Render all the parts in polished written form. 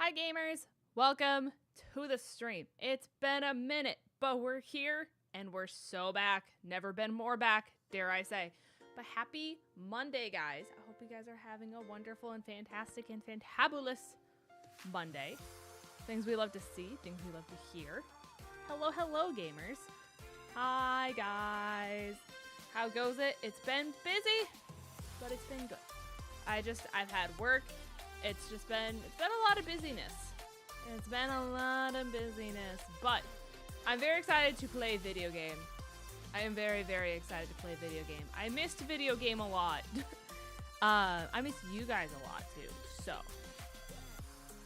Hi gamers, welcome to the stream. It's been a minute, but we're here and we're so back. Never been more back, dare I say. But happy Monday, guys. I hope you guys are having a wonderful and fantastic and fantabulous Monday. Things we love to see, things we love to hear. Hello, hello gamers. Hi guys. How goes it? It's been busy, but it's been good. I've had work. It's been a lot of busyness. But I'm very excited to play video game. I am very, very excited to play video game. I missed video game a lot. I missed you guys a lot too. So,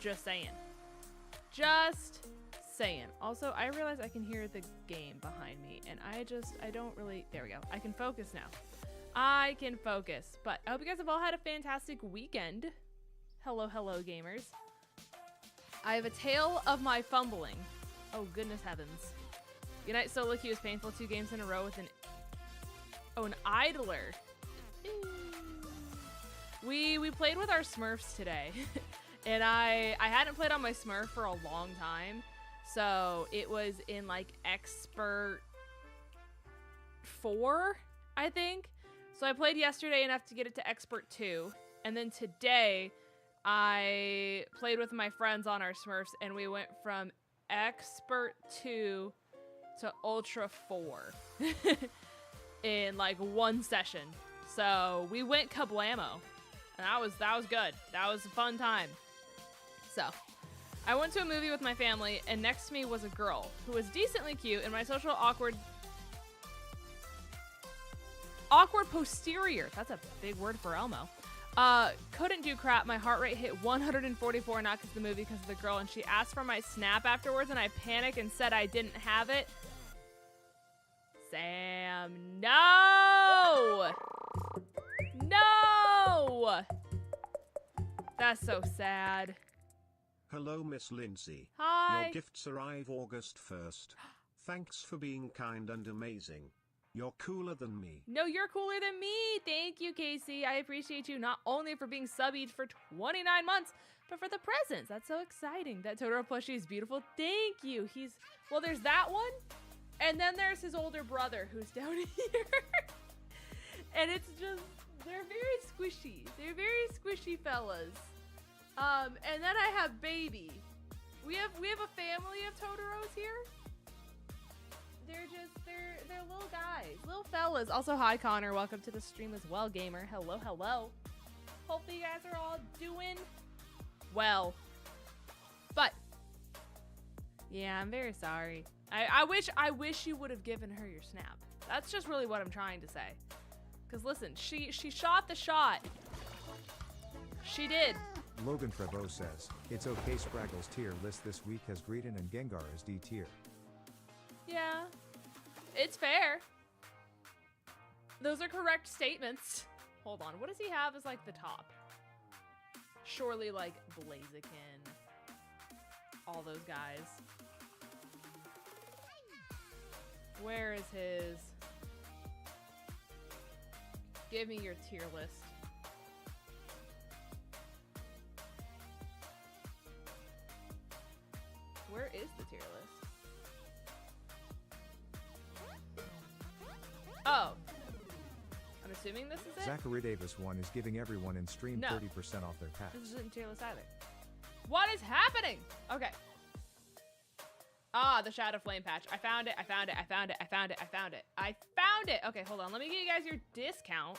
just saying. Just saying. Also, I realize I can hear the game behind me, and I don't really, there we go. I can focus now. I can focus. But I hope you guys have all had a fantastic weekend. Hello, hello, gamers. I have a tale of my fumbling. Oh, goodness heavens. Unite Solo Queue is painful 2 games in a row with an idler. We played with our Smurfs today. And I hadn't played on my Smurf for a long time. So it was in like Expert 4, I think. So I played yesterday enough to get it to Expert 2. And then today I played with my friends on our Smurfs and we went from Expert 2 to Ultra 4 in like one session. So we went kablamo, and that was good. That was a fun time. So I went to a movie with my family, and next to me was a girl who was decently cute, and my social awkward posterior, that's a big word for Elmo, couldn't do crap. My heart rate hit 144, not because of the movie, because of the girl, and she asked for my snap afterwards, and I panicked and said I didn't have it. Sam, no! No! That's so sad. Hello, Miss Lindsay. Hi. Your gifts arrive August 1st. Thanks for being kind and amazing. You're cooler than me. No, you're cooler than me. Thank you, Casey. I appreciate you not only for being subbied for 29 months, but for the presents. That's so exciting. That Totoro plushie is beautiful. Thank you. Well, there's that one. And then there's his older brother who's down here. And it's just, they're very squishy. They're very squishy fellas. And then I have Baby. We have a family of Totoros here. They're little guys, little fellas. Also, hi Connor, welcome to the stream as well, gamer. Hello, hello. Hopefully you guys are all doing well. But yeah, I'm very sorry. I wish you would have given her your snap. That's just really what I'm trying to say. Cause listen, she shot the shot. She did. Logan Trevo says, it's okay Spraggle's tier list this week has Greedon and Gengar as D tier. Yeah, it's fair. Those are correct statements. Hold on, what does he have as like the top? Surely like 𝗟𝗟𝗏𝗂𝗓, all those guys. Where is his? Give me your tier list. Where is the tier list? Oh. I'm assuming this is it? Zachary Davis 1 is giving everyone in stream 30% off their packs. This isn't tier list either. What is happening? Okay. Ah, the Shadow Flame patch. I found it. Okay, hold on. Let me get you guys your discount.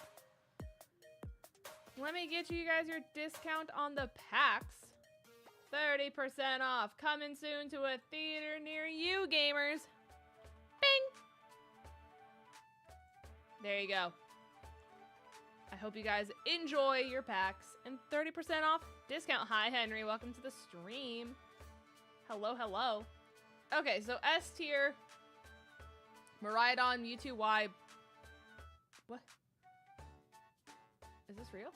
Let me get you guys your discount on the packs. 30% off. Coming soon to a theater near you, gamers. Bing! There you go. I hope you guys enjoy your packs. And 30% off discount. Hi, Henry. Welcome to the stream. Hello, hello. Okay, so S tier. Miraidon, Mewtwo, Y. What? Is this real?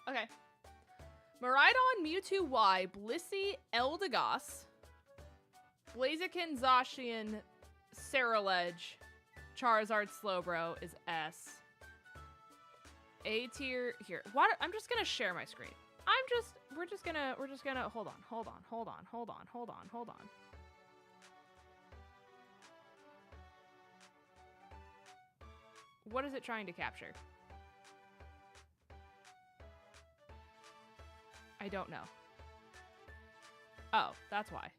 Okay. Miraidon, Mewtwo, Y, Blissey, Eldegoss, Blaziken, Zacian, Ceruledge, Charizard, Slowbro is S. A tier here. What? I'm just gonna share my screen. we're just gonna, hold on. What is it trying to capture? I don't know. Oh, that's why.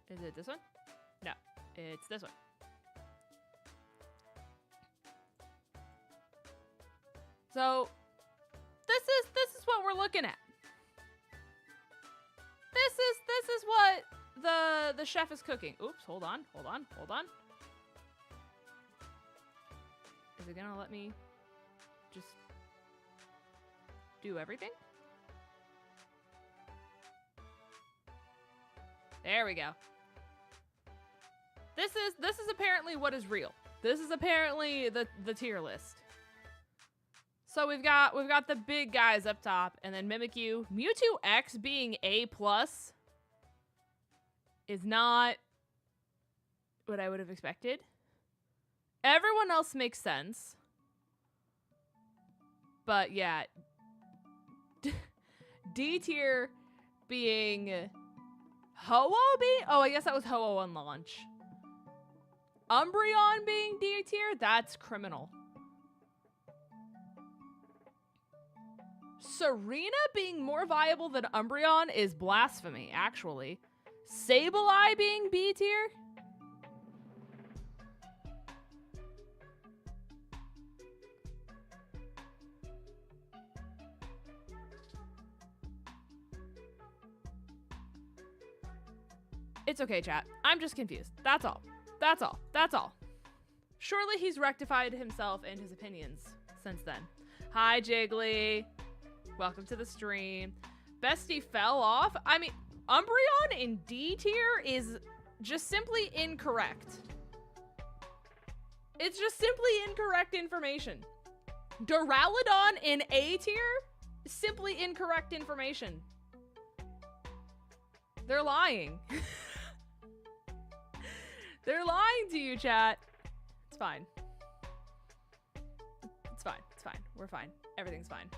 Is it this one? No, it's this one. So, this is what we're looking at. This is what the chef is cooking. Oops, hold on. Is it gonna let me just do everything? There we go. This is apparently what is real. This is apparently the tier list. So we've got the big guys up top, and then Mimikyu. Mewtwo X being A+ is not what I would have expected. Everyone else makes sense. But yeah. D tier being Ho-Oh B? Oh, I guess that was Ho-Oh on launch. Umbreon being D tier? That's criminal. Serena being more viable than Umbreon is blasphemy, actually. Sableye being B tier? It's okay, chat. I'm just confused. That's all. That's all. That's all. Surely he's rectified himself and his opinions since then. Hi, Jiggly. Welcome to the stream. Bestie fell off. I mean, Umbreon in D tier is just simply incorrect. It's just simply incorrect information. Duraludon in A tier? Simply incorrect information. They're lying. They're lying to you, chat. It's fine. It's fine. It's fine. We're fine. Everything's fine.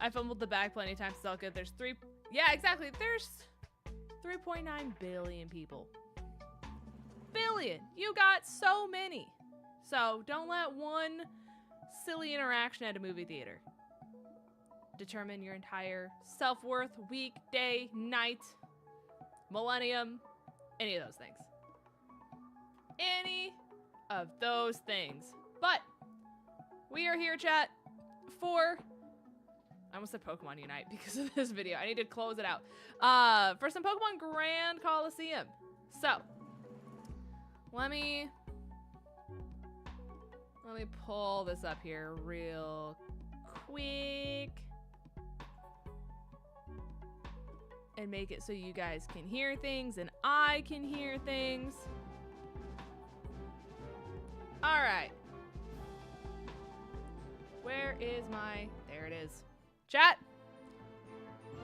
I fumbled the bag plenty of times. It's all good. There's yeah, exactly. There's 3.9 billion people. Billion. You got so many. So don't let one silly interaction at a movie theater determine your entire self-worth, week, day, night, millennium, any of those things. Any of those things. But we are here, chat, for... I almost said Pokemon Unite because of this video. I need to close it out. For some Pokemon Grand Coliseum. So, let me pull this up here real quick. And make it so you guys can hear things and I can hear things. All right. Where is my... There it is. Chat.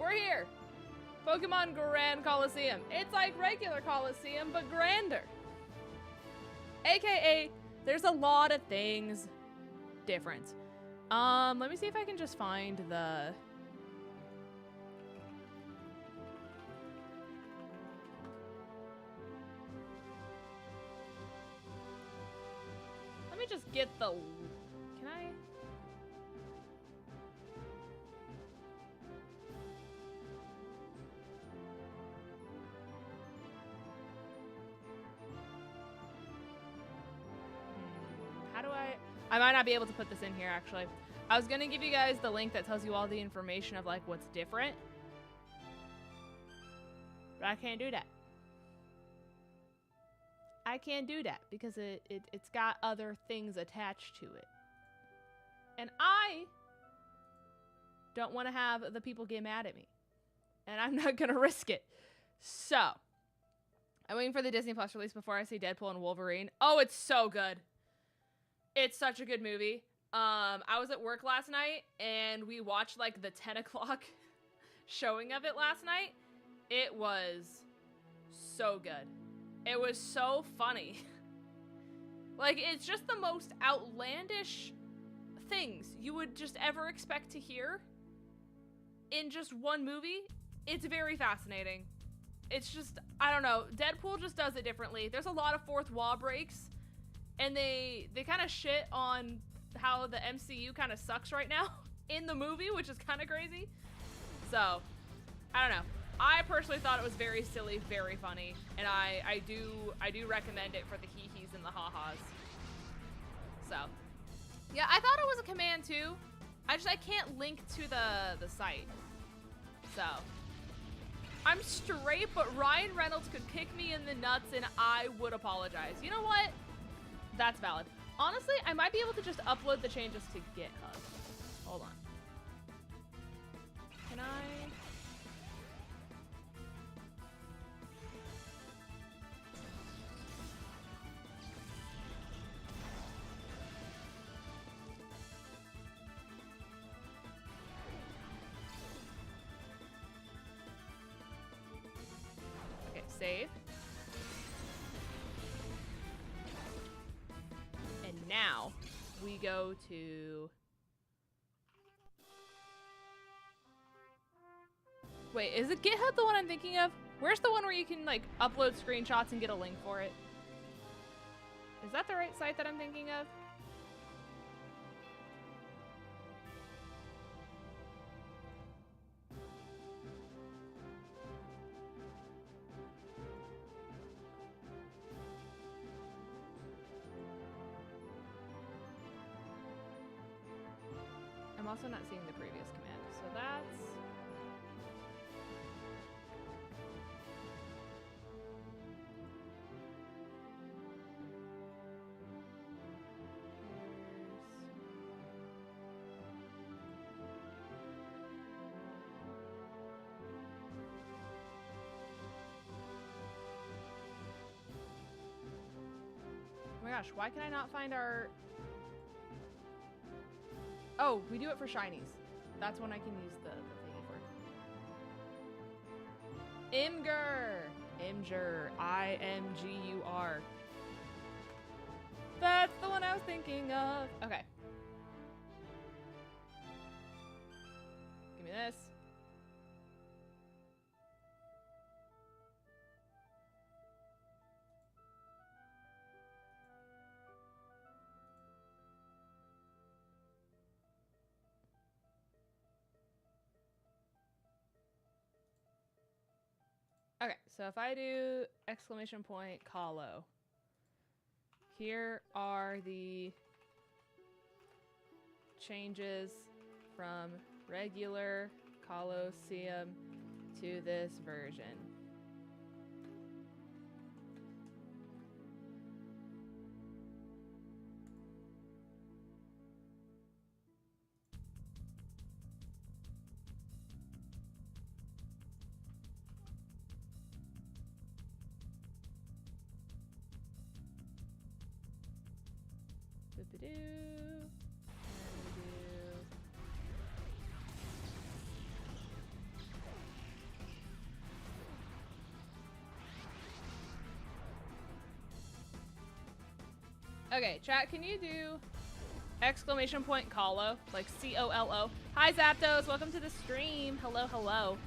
We're here. Pokemon Grand Coliseum. It's like regular Coliseum, but grander. AKA, there's a lot of things different. Let me see if I can just find the... Let me just get the... Can I... How do I might not be able to put this in here, actually. I was gonna give you guys the link that tells you all the information of, like, what's different. But I can't do that. I can't do that because it's got other things attached to it. And I don't want to have the people get mad at me. And I'm not going to risk it. So, I'm waiting for the Disney Plus release before I see Deadpool and Wolverine. Oh, it's so good. It's such a good movie. I was at work last night and we watched like the 10 o'clock showing of it last night. It was so good. It was so funny. Like, it's just the most outlandish things you would just ever expect to hear in just one movie, it's very fascinating. It's just, I don't know, Deadpool just does it differently. There's a lot of fourth wall breaks, and they kind of shit on how the MCU kind of sucks right now in the movie, which is kind of crazy. So, I don't know. I personally thought it was very silly, very funny, and I do recommend it for the hee-hees and the ha-has. So, yeah, I thought it was a command too. I can't link to the site. So, I'm straight, but Ryan Reynolds could kick me in the nuts and I would apologize. You know what? That's valid. Honestly, I might be able to just upload the changes to GitHub. Hold on. Can I? Okay, save. And now we go to... Wait, is it GitHub the one I'm thinking of? Where's the one where you can like upload screenshots and get a link for it? Is that the right site that I'm thinking of? I'm also not seeing the previous command, so that's... Oh my gosh, why can I not find our... Oh, we do it for shinies. That's when I can use the thingy for. Imgur. I-M-G-U-R. That's the one I was thinking of. Okay. Give me this. Okay, so if I do !colo, here are the changes from regular Colosseum to this version. Okay, chat, can you do !colo, like C-O-L-O? Hi, Zapdos, welcome to the stream. Hello, hello.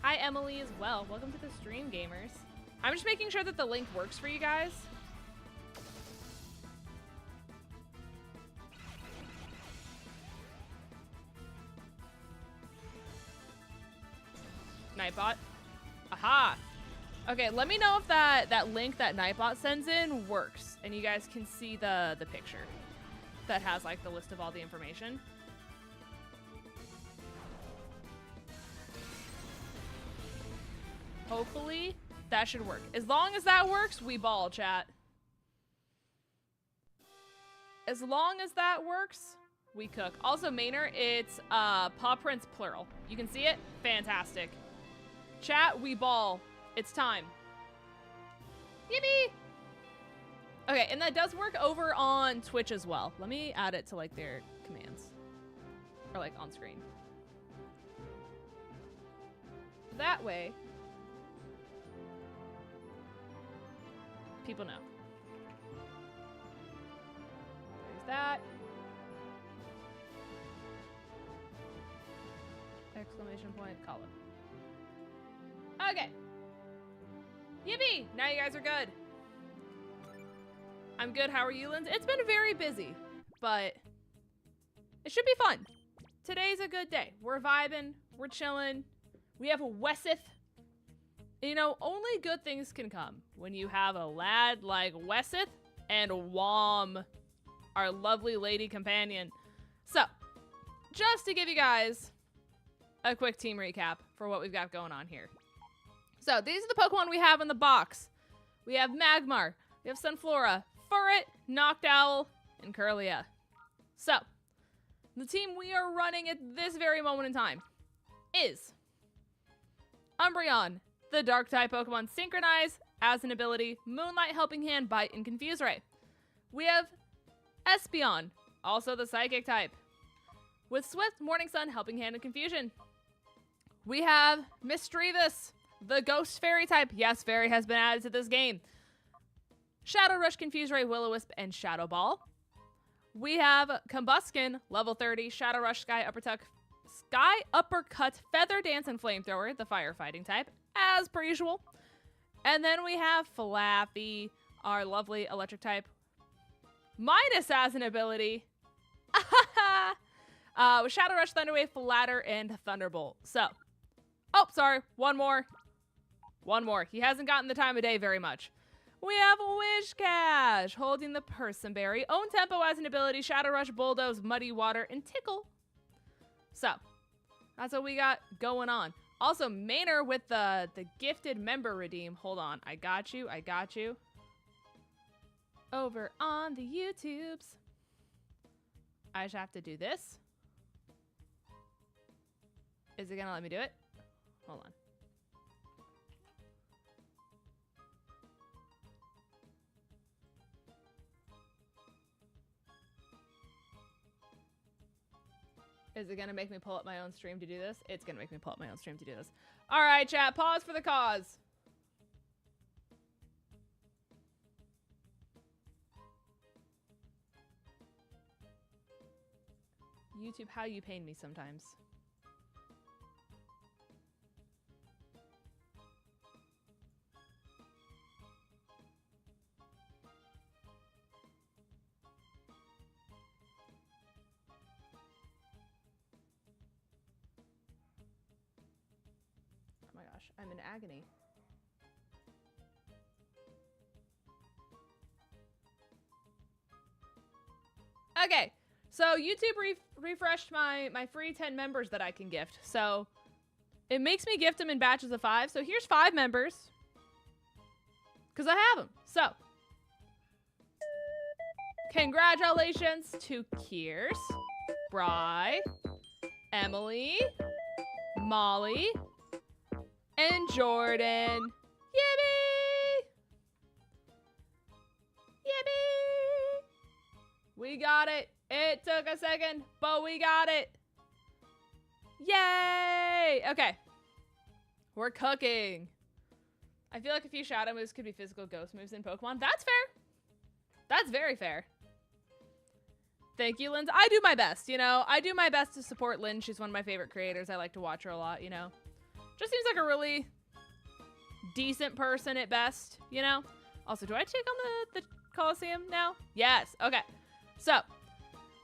Hi, Emily, as well. Welcome to the stream, gamers. I'm just making sure that the link works for you guys. Nightbot. Aha! Okay, let me know if that link that Nightbot sends in works, and you guys can see the picture that has like the list of all the information. Hopefully, that should work. As long as that works, we ball, chat. As long as that works, we cook. Also, Maynard, it's paw prints plural. You can see it? Fantastic. Chat, we ball. It's time. Yippee! Okay, and that does work over on Twitch as well. Let me add it to like their commands. Or like on screen. That way, people know. There's that. exclamation point, colo. Okay. Yippee! Now you guys are good. I'm good. How are you, Linz? It's been very busy, but it should be fun. Today's a good day. We're vibing. We're chilling. We have a Wesseth. You know, only good things can come when you have a lad like Wesseth and Wom, our lovely lady companion. So, just to give you guys a quick team recap for what we've got going on here. So, these are the Pokemon we have in the box. We have Magmar, we have Sunflora, Furret, Noctowl, and Kirlia. So, the team we are running at this very moment in time is Umbreon, the Dark-type Pokemon Synchronize, as an ability, Moonlight, Helping Hand, Bite, and Confuse Ray. We have Espeon, also the Psychic type, with Swift, Morning Sun, Helping Hand, and Confusion. We have Misdreavus, the Ghost Fairy type. Yes, Fairy has been added to this game. Shadow Rush, Confuse Ray, Will-O-Wisp, and Shadow Ball. We have Combuskin, level 30, Shadow Rush, Sky Uppercut, Feather Dance, and Flamethrower, the firefighting type, as per usual. And then we have Flaffy, our lovely electric type, minus as an ability, with Shadow Rush, Thunder Wave, Flatter, and Thunderbolt. So, oh, sorry, one more. He hasn't gotten the time of day very much. We have Wishcash, holding the Person Berry, Own Tempo as an ability, Shadow Rush, Bulldoze, Muddy Water, and Tickle. So, that's what we got going on. Also, Maynor with the gifted member redeem. Hold on, I got you. Over on the YouTubes. I just have to do this. Is it gonna let me do it? Hold on. Is it gonna make me pull up my own stream to do this? It's gonna make me pull up my own stream to do this. All right, chat, pause for the cause. YouTube, how you pain me sometimes. Oh my gosh, I'm in agony. Okay, so YouTube refreshed my free 10 members that I can gift. So it makes me gift them in batches of 5. So here's 5 members, because I have them. So congratulations to Kiers, Bry, Emily, Molly, and Jordan. Yippee! Yippee! We got it. It took a second, but we got it. Yay! Okay. We're cooking. I feel like a few shadow moves could be physical ghost moves in Pokemon. That's fair. That's very fair. Thank you, Lynn. I do my best, you know. I do my best to support Lynn. She's one of my favorite creators. I like to watch her a lot, you know. Just seems like a really decent person at best, you know. Also, do I take on the Colosseum now? Yes. Okay. So,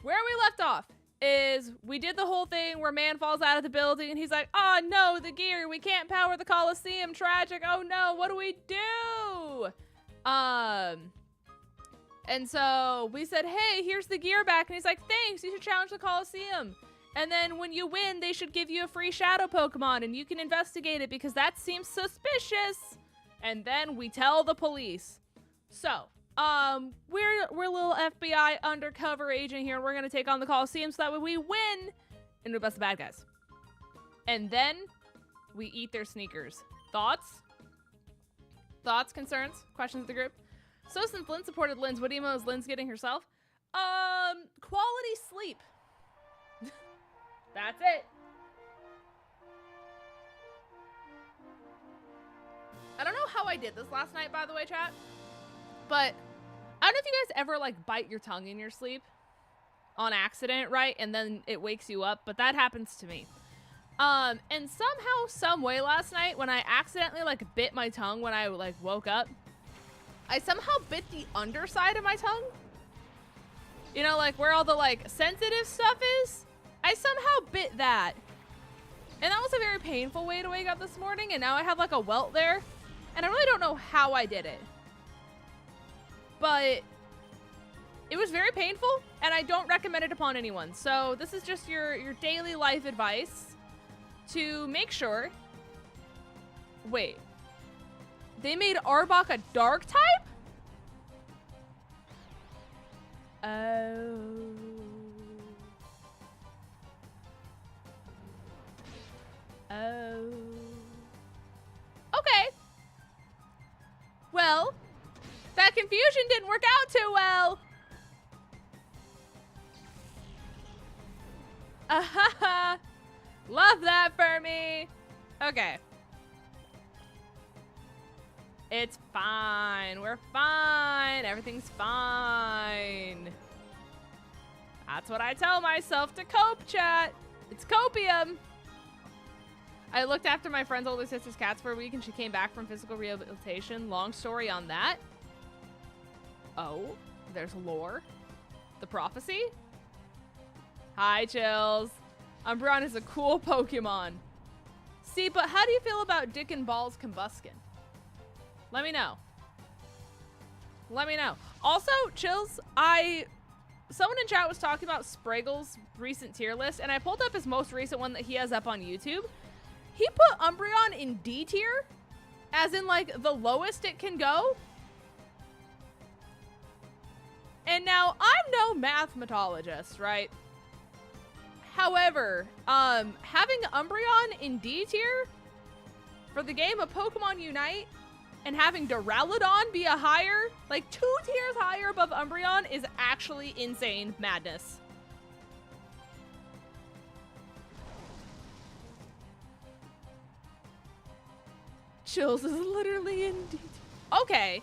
where we left off is we did the whole thing where man falls out of the building and he's like, oh no, the gear, we can't power the Colosseum, tragic, oh no, what do we do? And so we said, hey, here's the gear back, and he's like, thanks, you should challenge the Colosseum. And then when you win, they should give you a free shadow Pokemon and you can investigate it because that seems suspicious. And then we tell the police. So, we're a little FBI undercover agent here. We're gonna take on the Colosseum so that way we win and we bust the bad guys. And then we eat their sneakers. Thoughts? Thoughts, concerns, questions of the group? So since Lynn supported Lynn's, what emo is Lynn's getting herself? Quality sleep. That's it. I don't know how I did this last night, by the way, chat. But I don't know if you guys ever like bite your tongue in your sleep on accident, right? And then it wakes you up, but that happens to me. And somehow, some way last night when I accidentally like bit my tongue when I like woke up, I somehow bit the underside of my tongue. You know, like where all the like sensitive stuff is. I somehow bit that. And that was a very painful way to wake up this morning. And now I have like a welt there. And I really don't know how I did it. But it was very painful. And I don't recommend it upon anyone. So this is just your daily life advice. To make sure. Wait. They made 𝗟𝗏𝗏 a dark type? Oh. Oh. Okay. Well, that confusion didn't work out too well. Ahaha. Love that for me. Okay. It's fine. We're fine. Everything's fine. That's what I tell myself to cope, chat. It's copium. I looked after my friend's older sister's cats for a week and she came back from physical rehabilitation. Long story on that. Oh, there's lore. The prophecy? Hi, Chills. Umbreon is a cool Pokemon. See, but how do you feel about 𝗔𝗑𝗏𝗔𝗡𝗔𝗦𝗃? Let me know. Let me know. Also, Chills, someone in chat was talking about Spraggle's recent tier list, and I pulled up his most recent one that he has up on YouTube. He put Umbreon in D tier, as in like the lowest it can go. And now I'm no mathematologist, right? However, having Umbreon in D tier for the game of Pokemon Unite and having Duraludon be a higher, like 2 tiers higher above Umbreon is actually insane madness. Chills is literally in D tier. Okay.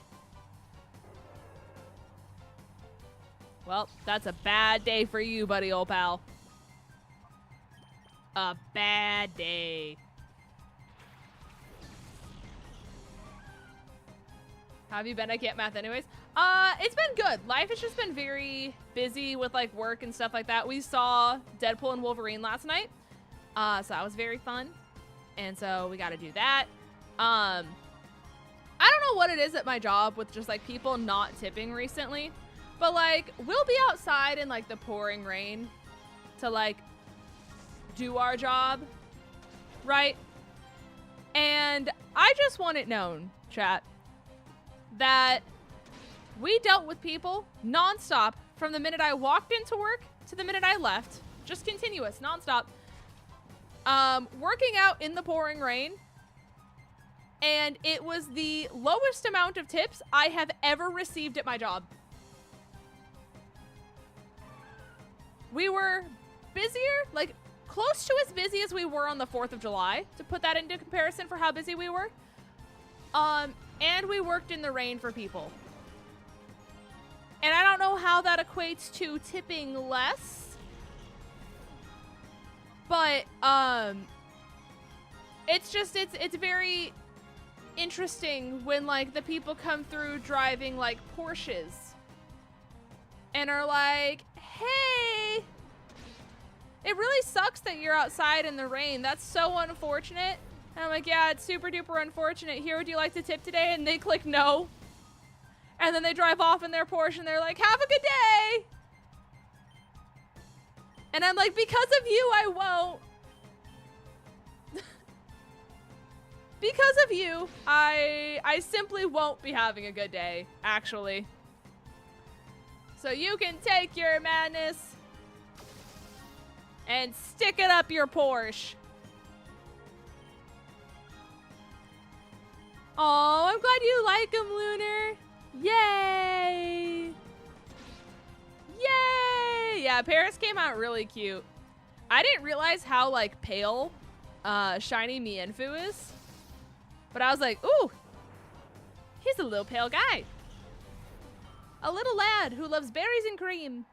Well, that's a bad day for you, buddy, old pal. A bad day. How have you been? I can't math anyways. It's been good. Life has just been very busy with like work and stuff like that. We saw Deadpool and Wolverine last night. So that was very fun. And so we got to do that. I don't know what it is at my job with just like people not tipping recently. But like, we'll be outside in like the pouring rain to like do our job, right? And I just want it known, chat, that we dealt with people nonstop from the minute I walked into work to the minute I left. Just continuous, nonstop. Working out in the pouring rain. And it was the lowest amount of tips I have ever received at my job. We were busier, like close to as busy as we were on the 4th of July, to put that into comparison for how busy we were. And we worked in the rain for people. And I don't know how that equates to tipping less. But, it's just, it's very interesting when like the people come through driving like Porsches and are like, hey, it really sucks that you're outside in the rain. That's so unfortunate. And I'm like, yeah, it's super duper unfortunate. Here, would you like to tip today? And they click no. And then they drive off in their Porsche and they're like, have a good day. And I'm like, because of you, I won't. Because of you, I simply won't be having a good day, actually. So you can take your madness and stick it up your Porsche. Oh, I'm glad you like him, Lunar. Yay! Yay! Yeah, Paris came out really cute. I didn't realize how, like, pale shiny Mienfoo is. But I was like, ooh, he's a little pale guy. A little lad who loves berries and cream.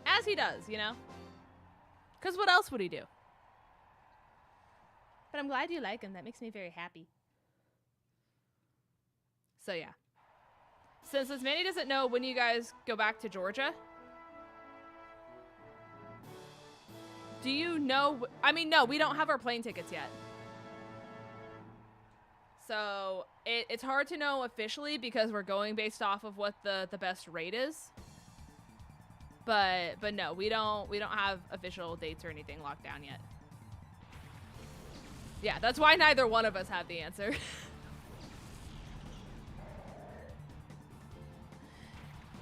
As he does, you know? Because what else would he do? But I'm glad you like them. That makes me very happy. So yeah. Since Manny doesn't know when you guys go back to Georgia, do you know? I mean, no, we don't have our plane tickets yet. So it's hard to know officially because we're going based off of what the best rate is. But no, we don't have official dates or anything locked down yet. Yeah, that's why neither one of us have the answer.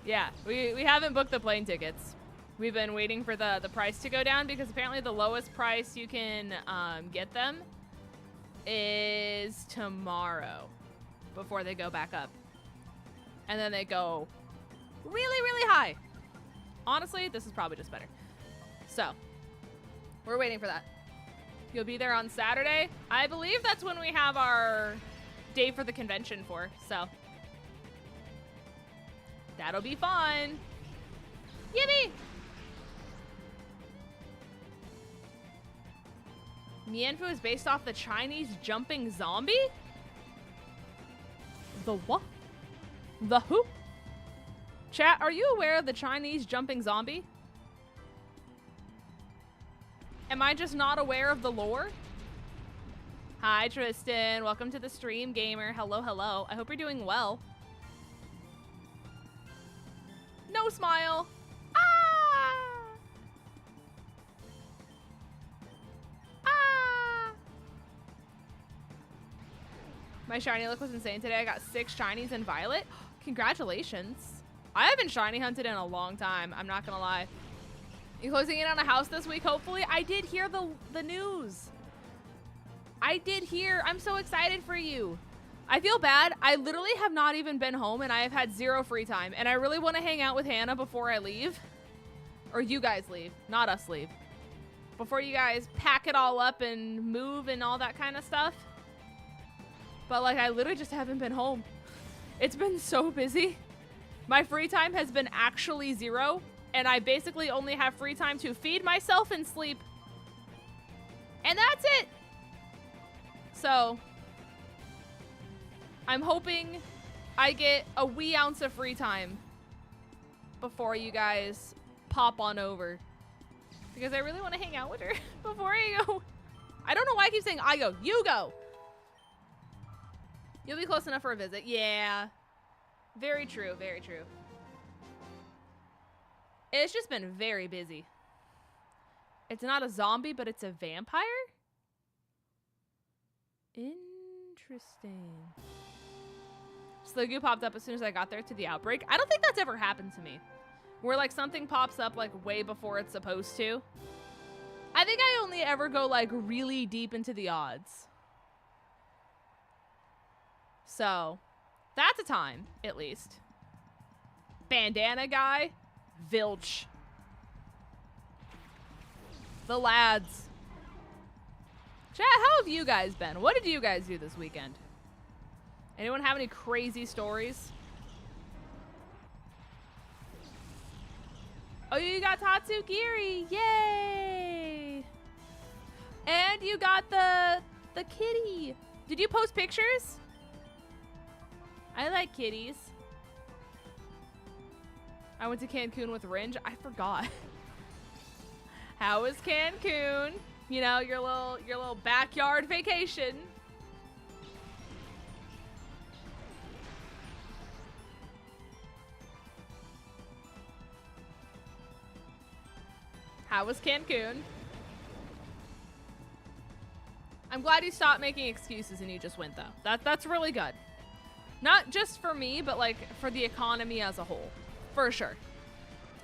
Yeah, we haven't booked the plane tickets. We've been waiting for the price to go down because apparently the lowest price you can get them is tomorrow before they go back up. And then they go really, really high. Honestly, this is probably just better. So, we're waiting for that. You'll be there on Saturday. I believe that's when we have our day for the convention for, so. That'll be fun. Yippee! Mianfu is based off the Chinese jumping zombie? The what? The who? Chat, are you aware of the Chinese jumping zombie? Am I just not aware of the lore? Hi, Tristan. Welcome to the stream, gamer. Hello, hello. I hope you're doing well. No smile. Ah! Ah! My shiny look was insane today. I got 6 shinies in Violet. Congratulations. I haven't shiny hunted in a long time. I'm not gonna lie. You closing in on a house this week, hopefully? I did hear the news. I did hear. I'm so excited for you. I feel bad. I literally have not even been home and I have had 0 free time. And I really want to hang out with Hannah before I leave. Or you guys leave, not us leave. Before you guys pack it all up and move and all that kind of stuff. But like, I literally just haven't been home. It's been so busy. My free time has been actually 0. And I basically only have free time to feed myself and sleep. And that's it. So, I'm hoping I get a wee ounce of free time before you guys pop on over. Because I really want to hang out with her before I go. I don't know why I keep saying I go. You go. You'll be close enough for a visit. Yeah. Very true. Very true. It's just been very busy. It's not a zombie, but it's a vampire? Interesting. Slugu popped up as soon as I got there to the outbreak. I don't think that's ever happened to me. Where like something pops up like way before it's supposed to. I think I only ever go like really deep into the odds. So, that's a time, at least. Bandana guy. Vilch. The lads. Chat, how have you guys been? What did you guys do this weekend? Anyone have any crazy stories? Oh, you got Tatsugiri. Yay! And you got the kitty. Did you post pictures? I like kitties. I went to Cancun with Ringe. I forgot. How was Cancun? You know, your little backyard vacation. How was Cancun? I'm glad you stopped making excuses and you just went though. That's really good. Not just for me, but like for the economy as a whole. For sure.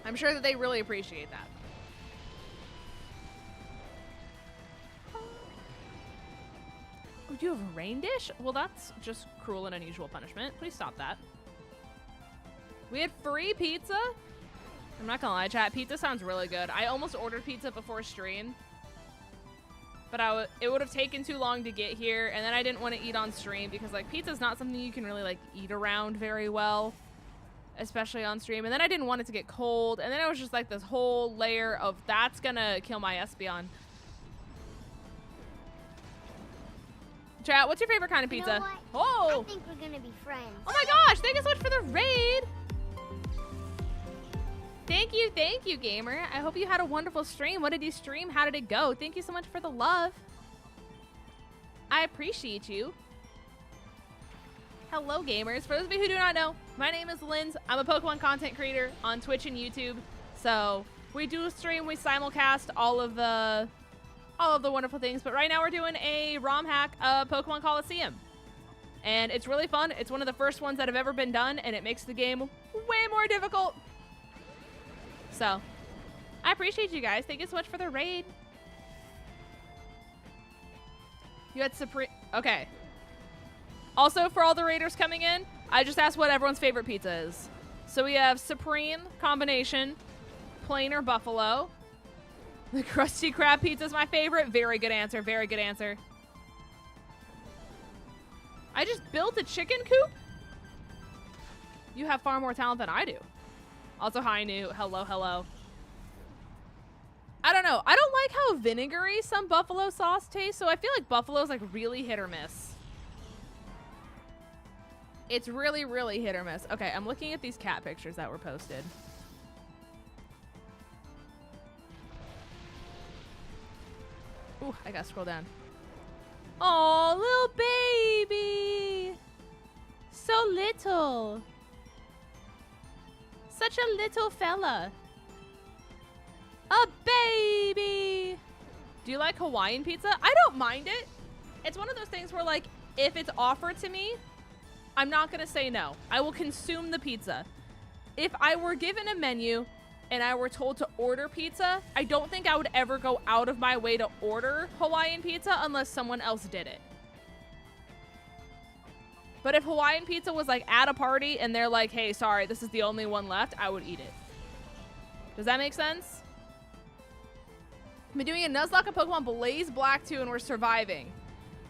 I'm sure that they really appreciate that. Oh, you have a rain dish? Well, that's just cruel and unusual punishment. Please stop that. We had free pizza? I'm not gonna lie, chat. Pizza sounds really good. I almost ordered pizza before stream. But it would have taken too long to get here. And then I didn't want to eat on stream because like pizza's not something you can really like eat around very well. Especially on stream. And then I didn't want it to get cold. And then it was just like this whole layer of that's gonna kill my Espeon. Chat, what's your favorite kind of pizza? You know what? Oh! I think we're gonna be friends. Oh my gosh, thank you so much for the raid. Thank you, gamer. I hope you had a wonderful stream. What did you stream? How did it go? Thank you so much for the love. I appreciate you. Hello, gamers. For those of you who do not know, my name is Linz. I'm a Pokemon content creator on Twitch and YouTube. So we do stream, we simulcast all of the wonderful things. But right now we're doing a ROM hack of Pokemon Colosseum. And it's really fun. It's one of the first ones that have ever been done, and it makes the game way more difficult. So, I appreciate you guys. Thank you so much for the raid. You had Supreme. Okay. Also, for all the raiders coming in, I just asked what everyone's favorite pizza is. So we have Supreme combination, plain or buffalo. The Krusty Krab pizza is my favorite. Very good answer. Very good answer. I just built a chicken coop? You have far more talent than I do. Also, hi, New. Hello, hello. I don't know. I don't like how vinegary some buffalo sauce tastes, so I feel like buffalo's like really hit or miss. It's really, really hit or miss. Okay, I'm looking at these cat pictures that were posted. Ooh, I gotta scroll down. Oh, little baby. So little. Such a little fella. A baby. Do you like Hawaiian pizza? I don't mind it. It's one of those things where, like, if it's offered to me, I'm not going to say no. I will consume the pizza. If I were given a menu and I were told to order pizza, I don't think I would ever go out of my way to order Hawaiian pizza unless someone else did it. But if Hawaiian pizza was like at a party and they're like, hey, sorry, this is the only one left, I would eat it. Does that make sense? I've been doing a Nuzlocke of Pokemon Blaze Black 2 and we're surviving.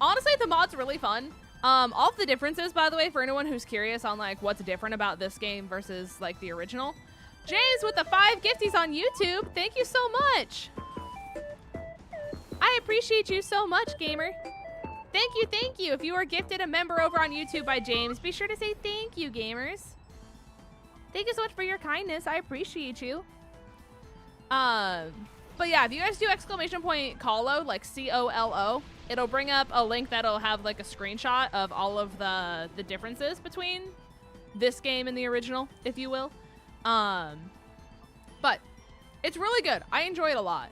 Honestly, the mod's really fun. All of the differences, by the way, for anyone who's curious on like what's different about this game versus like the original. James with the 5 gifties on YouTube. Thank you so much. I appreciate you so much, gamer. Thank you, thank you. If you are gifted a member over on YouTube by James, be sure to say thank you, gamers. Thank you so much for your kindness. I appreciate you. But yeah, if you guys do !colo, like COLO, it'll bring up a link that'll have like a screenshot of all of the differences between this game and the original, if you will. But it's really good. I enjoy it a lot.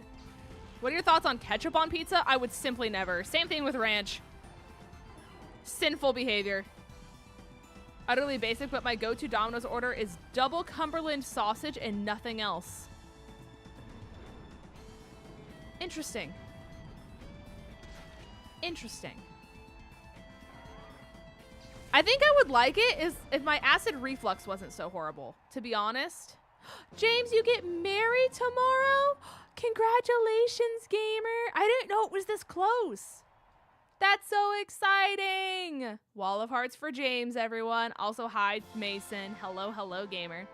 What are your thoughts on ketchup on pizza? I would simply never. Same thing with ranch. Sinful behavior. Utterly basic, but my go-to Domino's order is double Cumberland sausage and nothing else. Interesting. Interesting. I think I would like it is if my acid reflux wasn't so horrible, to be honest. James, you get married tomorrow? Congratulations, gamer. I didn't know it was this close. That's so exciting. Wall of hearts for James, everyone. Also, hi, Mason. Hello, hello, gamer.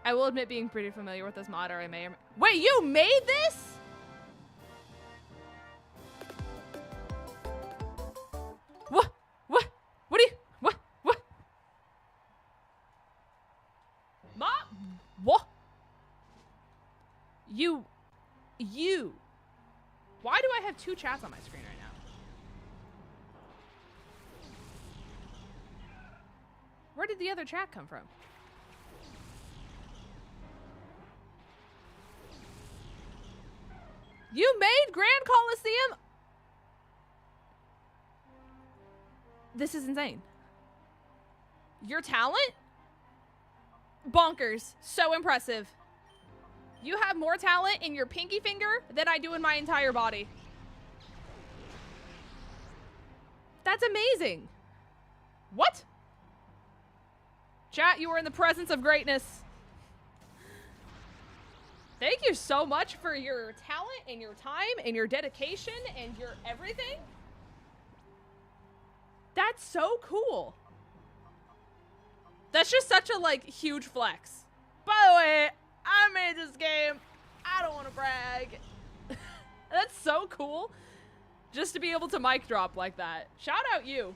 I will admit being pretty familiar with this mod, or I may or wait, you made this? What? What? What do you? What? What? Mom? What? You. Why do I have 2 chats on my screen right now? Where did the other chat come from? You made Grand Coliseum? This is insane. Your talent? Bonkers. So impressive. You have more talent in your pinky finger than I do in my entire body. That's amazing. What? Chat, you are in the presence of greatness. Thank you so much for your talent and your time and your dedication and your everything. That's so cool. That's just such a, like, huge flex. By the way, I made this game. I don't want to brag. That's so cool. Just to be able to mic drop like that. Shout out you.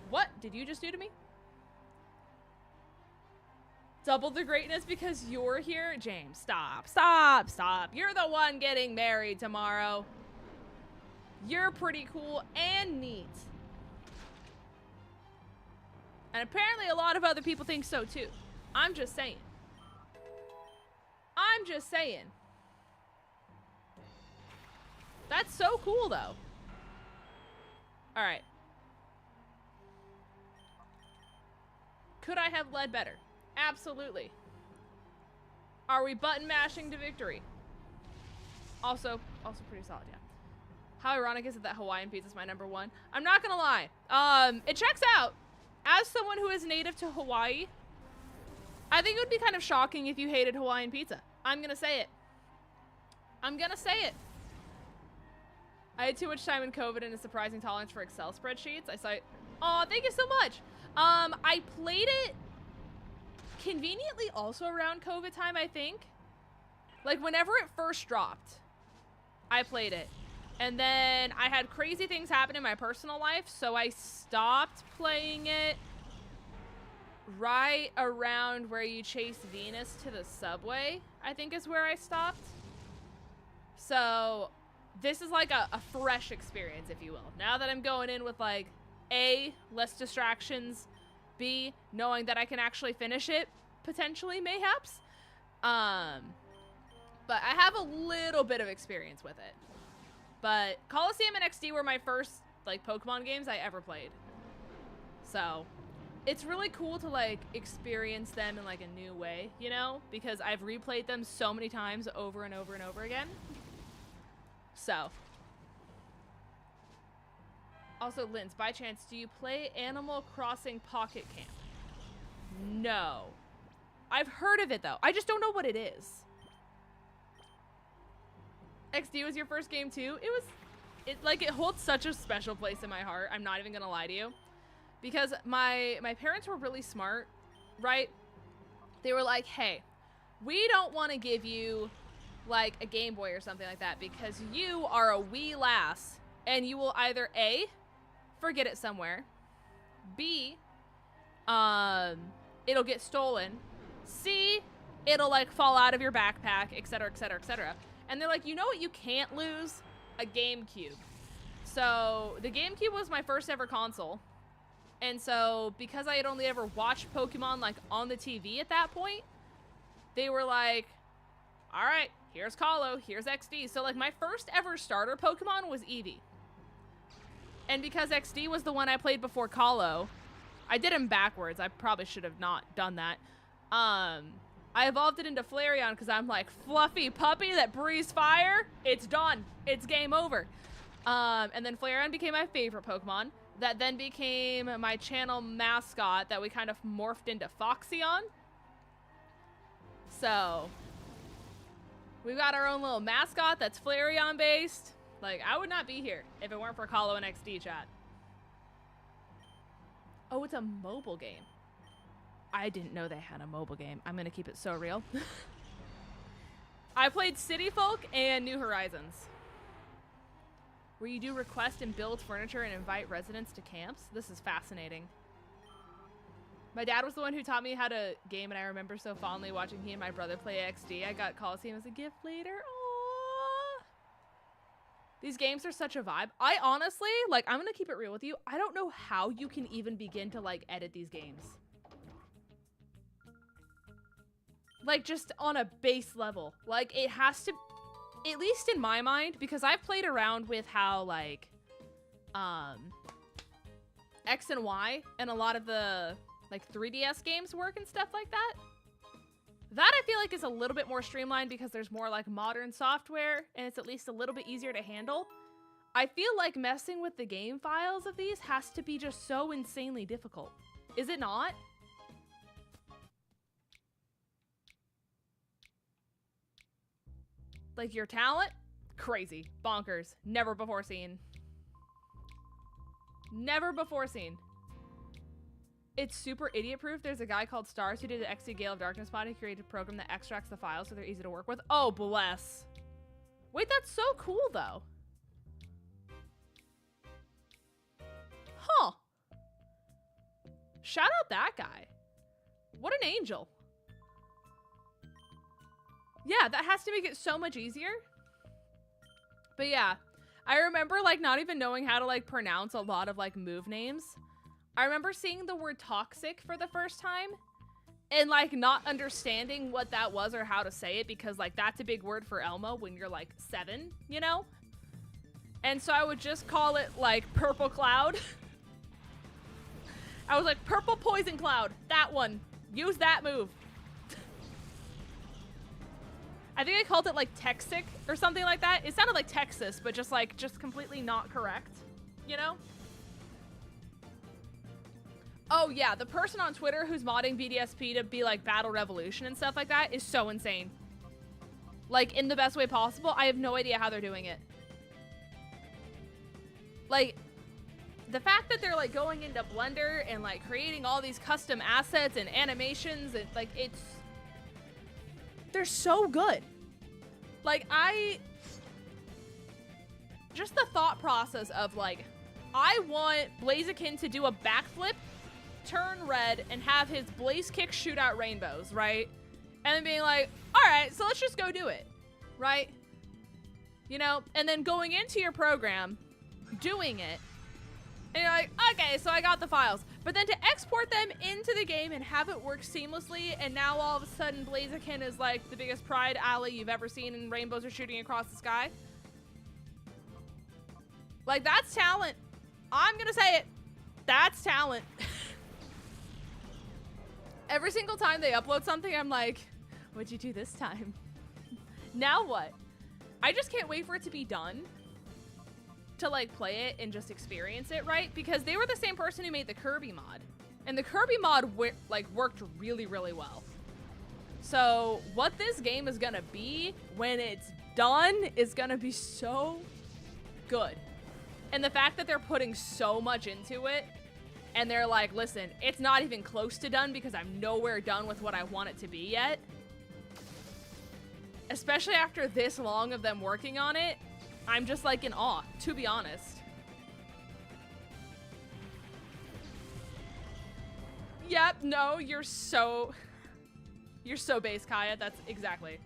What did you just do to me? Double the greatness because you're here? James, stop, stop, stop. You're the one getting married tomorrow. You're pretty cool and neat. And apparently a lot of other people think so too. I'm just saying. I'm just saying. That's so cool though. All right. Could I have led better? Absolutely. Are we button mashing to victory? Also pretty solid, yeah. How ironic is it that Hawaiian pizza is my number one? I'm not gonna lie. It checks out. As someone who is native to Hawaii, I think it would be kind of shocking if you hated Hawaiian pizza. I'm gonna say it. I'm gonna say it. I had too much time in COVID and a surprising tolerance for Excel spreadsheets. I saw it. Oh, thank you so much. I played it conveniently also around COVID time, I think. Like whenever it first dropped, I played it. And then I had crazy things happen in my personal life, so I stopped playing it right around where you chase Venus to the subway, I think is where I stopped. So this is like a fresh experience, if you will. Now that I'm going in with like, A, less distractions, B, knowing that I can actually finish it, potentially, mayhaps. But I have a little bit of experience with it. But Colosseum and XD were my first like Pokemon games I ever played. So it's really cool to like experience them in like a new way, you know? Because I've replayed them so many times over and over and over again. So. Also, Linz, by chance, do you play Animal Crossing Pocket Camp? No. I've heard of it though. I just don't know what it is. XD was your first game too? It holds such a special place in my heart. I'm not even gonna lie to you. Because my parents were really smart, right? They were like, hey, we don't want to give you like a Game Boy or something like that because you are a wee lass and you will either A, forget it somewhere, B, it'll get stolen, C, it'll like fall out of your backpack, etc, etc, etc. And they're like, you know what you can't lose? A GameCube. So the GameCube was my first ever console. And so because I had only ever watched Pokemon like on the TV at that point, they were like, all right, here's Colo, here's XD. So like my first ever starter Pokemon was Eevee. And because XD was the one I played before Colo, I did him backwards. I probably should have not done that. I evolved it into Flareon because I'm like, fluffy puppy that breathes fire. It's done. It's game over. And then Flareon became my favorite Pokemon. That then became my channel mascot that we kind of morphed into Foxeon. So we've got our own little mascot that's Flareon based. Like, I would not be here if it weren't for Colo and XD chat. Oh, it's a mobile game. I didn't know they had a mobile game. I'm gonna keep it so real. I played City Folk and New Horizons, where you do request and build furniture and invite residents to camps. This is fascinating. My dad was the one who taught me how to game, and I remember so fondly watching he and my brother play XD. I got Coliseum as a gift later. Aww. These games are such a vibe. I honestly, like, I'm gonna keep it real with you. I don't know how you can even begin to, like, edit these games. Like, just on a base level. Like, it has to, at least in my mind, because I've played around with how, like, X and Y and a lot of the, like, 3DS games work and stuff like that. That I feel like is a little bit more streamlined because there's more, like, modern software and it's at least a little bit easier to handle. I feel like messing with the game files of these has to be just so insanely difficult. Is it not? Like, your talent? Crazy. Bonkers. Never before seen. Never before seen. It's super idiot-proof. There's a guy called Stars who did the XD Gale of Darkness mod. He created a program that extracts the files so they're easy to work with. Oh, bless. Wait, that's so cool, though. Huh. Shout out that guy. What an angel. Yeah, that has to make it so much easier. But yeah, I remember like not even knowing how to like pronounce a lot of like move names. I remember seeing the word toxic for the first time and like not understanding what that was or how to say it, because like that's a big word for Elmo when you're like 7, you know? And so I would just call it like purple cloud. I was like, purple poison cloud, that one. Use that move. I think I called it like Texic or something like that. It sounded like Texas, but just completely not correct, you know? Oh yeah, the person on Twitter who's modding BDSP to be like Battle Revolution and stuff like that is so insane. Like in the best way possible. I have no idea how they're doing it. Like the fact that they're like going into Blender and like creating all these custom assets and animations and like they're so good. Like just the thought process of like, I want 𝗏𝗟𝗏𝗘𝗏 to do a backflip, turn red, and have his blaze kick shoot out rainbows, right? And then being like, all right, so let's just go do it, right? You know, and then going into your program, doing it, and you're like, okay, so I got the files. But then to export them into the game and have it work seamlessly, and now all of a sudden 𝗏𝗟𝗏𝗏𝗏 is like the biggest pride alley you've ever seen and rainbows are shooting across the sky. Like, that's talent. I'm gonna say it. That's talent. Every single time they upload something, I'm like, what'd you do this time? Now what? I just can't wait for it to be done to like play it and just experience it, right? Because they were the same person who made the Kirby mod, and the Kirby mod worked really, really well. So what this game is gonna be when it's done is gonna be so good. And the fact that they're putting so much into it, and they're like, listen, it's not even close to done because I'm nowhere done with what I want it to be yet. Especially after this long of them working on it, I'm just like in awe, to be honest. Yep, no, you're so base, Kaya. That's exactly.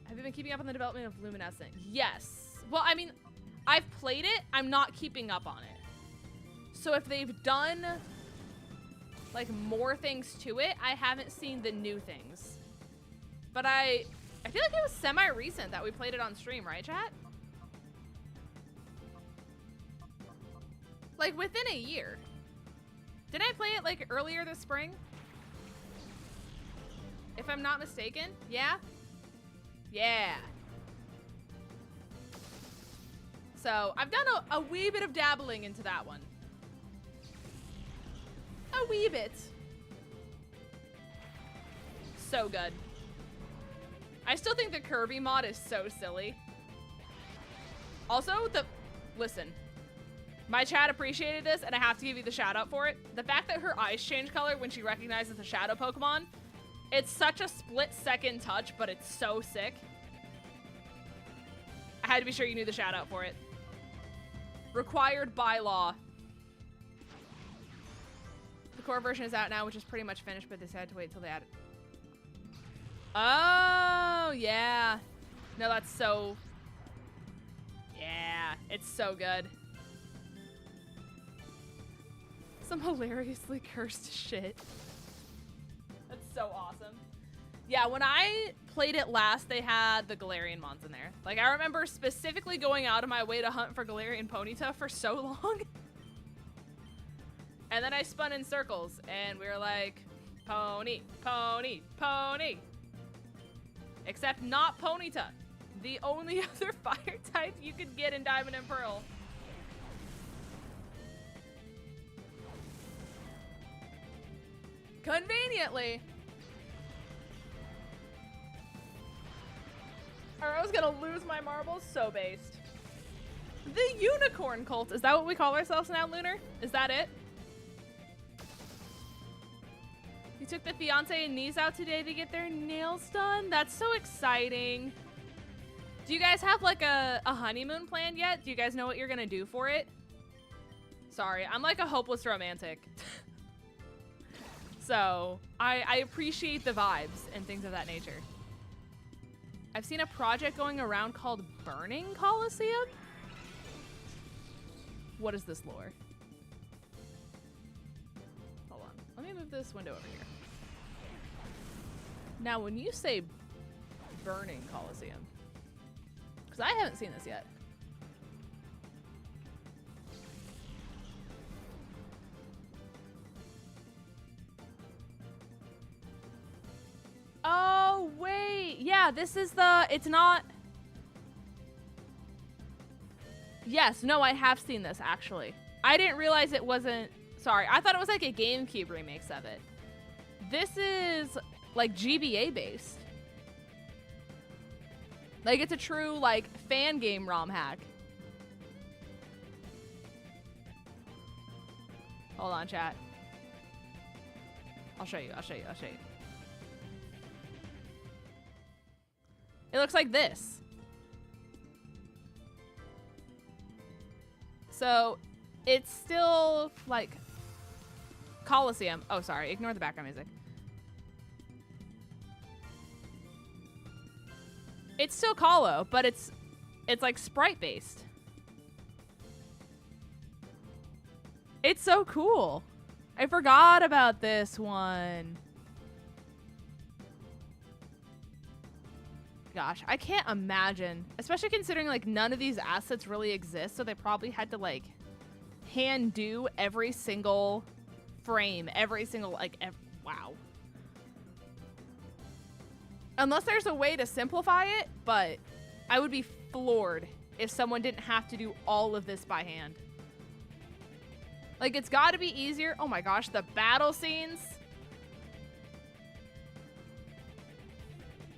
Have you been keeping up on the development of Luminescent? Yes. Well, I mean, I've played it. I'm not keeping up on it. So if they've done like more things to it, I haven't seen the new things. But I feel like it was semi-recent that we played it on stream, right, chat? Like within a year. Didn't I play it like earlier this spring? If I'm not mistaken, yeah? Yeah. So I've done a wee bit of dabbling into that one. A wee bit. So good. I still think the Kirby mod is so silly. Also, listen, my chat appreciated this, and I have to give you the shout out for it. The fact that her eyes change color when she recognizes the shadow Pokemon, it's such a split-second touch, but it's so sick. I had to be sure you knew the shout out for it. Required by law. The core version is out now, which is pretty much finished, but they had to wait until they add it. Oh, yeah. No, that's so... Yeah, it's so good. Some hilariously cursed shit. That's so awesome. Yeah, when I played it last, they had the Galarian mons in there. Like, I remember specifically going out of my way to hunt for Galarian Ponyta for so long. And then I spun in circles, and we were like, pony, pony, pony. Except not Ponyta, the only other fire type you could get in Diamond and Pearl. Conveniently. Or I was gonna lose my marbles, so based. The unicorn cult, is that what we call ourselves now, Lunar? Is that it? took the fiance and niece out today to get their nails done. That's so exciting. Do you guys have like a honeymoon planned yet? Do you guys know what you're gonna do for it? Sorry, I'm like a hopeless romantic. So I appreciate the vibes and things of that nature. I've seen a project going around called Burning Coliseum. What is this lore? Hold on, let me move this window over here. Now, when you say Burning Coliseum, because I haven't seen this yet. Oh, wait. Yeah, this is the, it's not. Yes, no, I have seen this, actually. I didn't realize it wasn't, sorry. I thought it was like a GameCube remix of it. This is like GBA based. Like it's a true like fan game ROM hack. Hold on, chat. I'll show you, I'll show you, I'll show you. It looks like this. So it's still like Colosseum. Oh, sorry, ignore the background music. It's still colo, but it's like sprite based. It's so cool. I forgot about this one. Gosh, I can't imagine, especially considering like none of these assets really exist, so they probably had to like hand do every single frame, every single like wow. Unless there's a way to simplify it, but I would be floored if someone didn't have to do all of this by hand. Like, it's got to be easier. Oh my gosh, the battle scenes.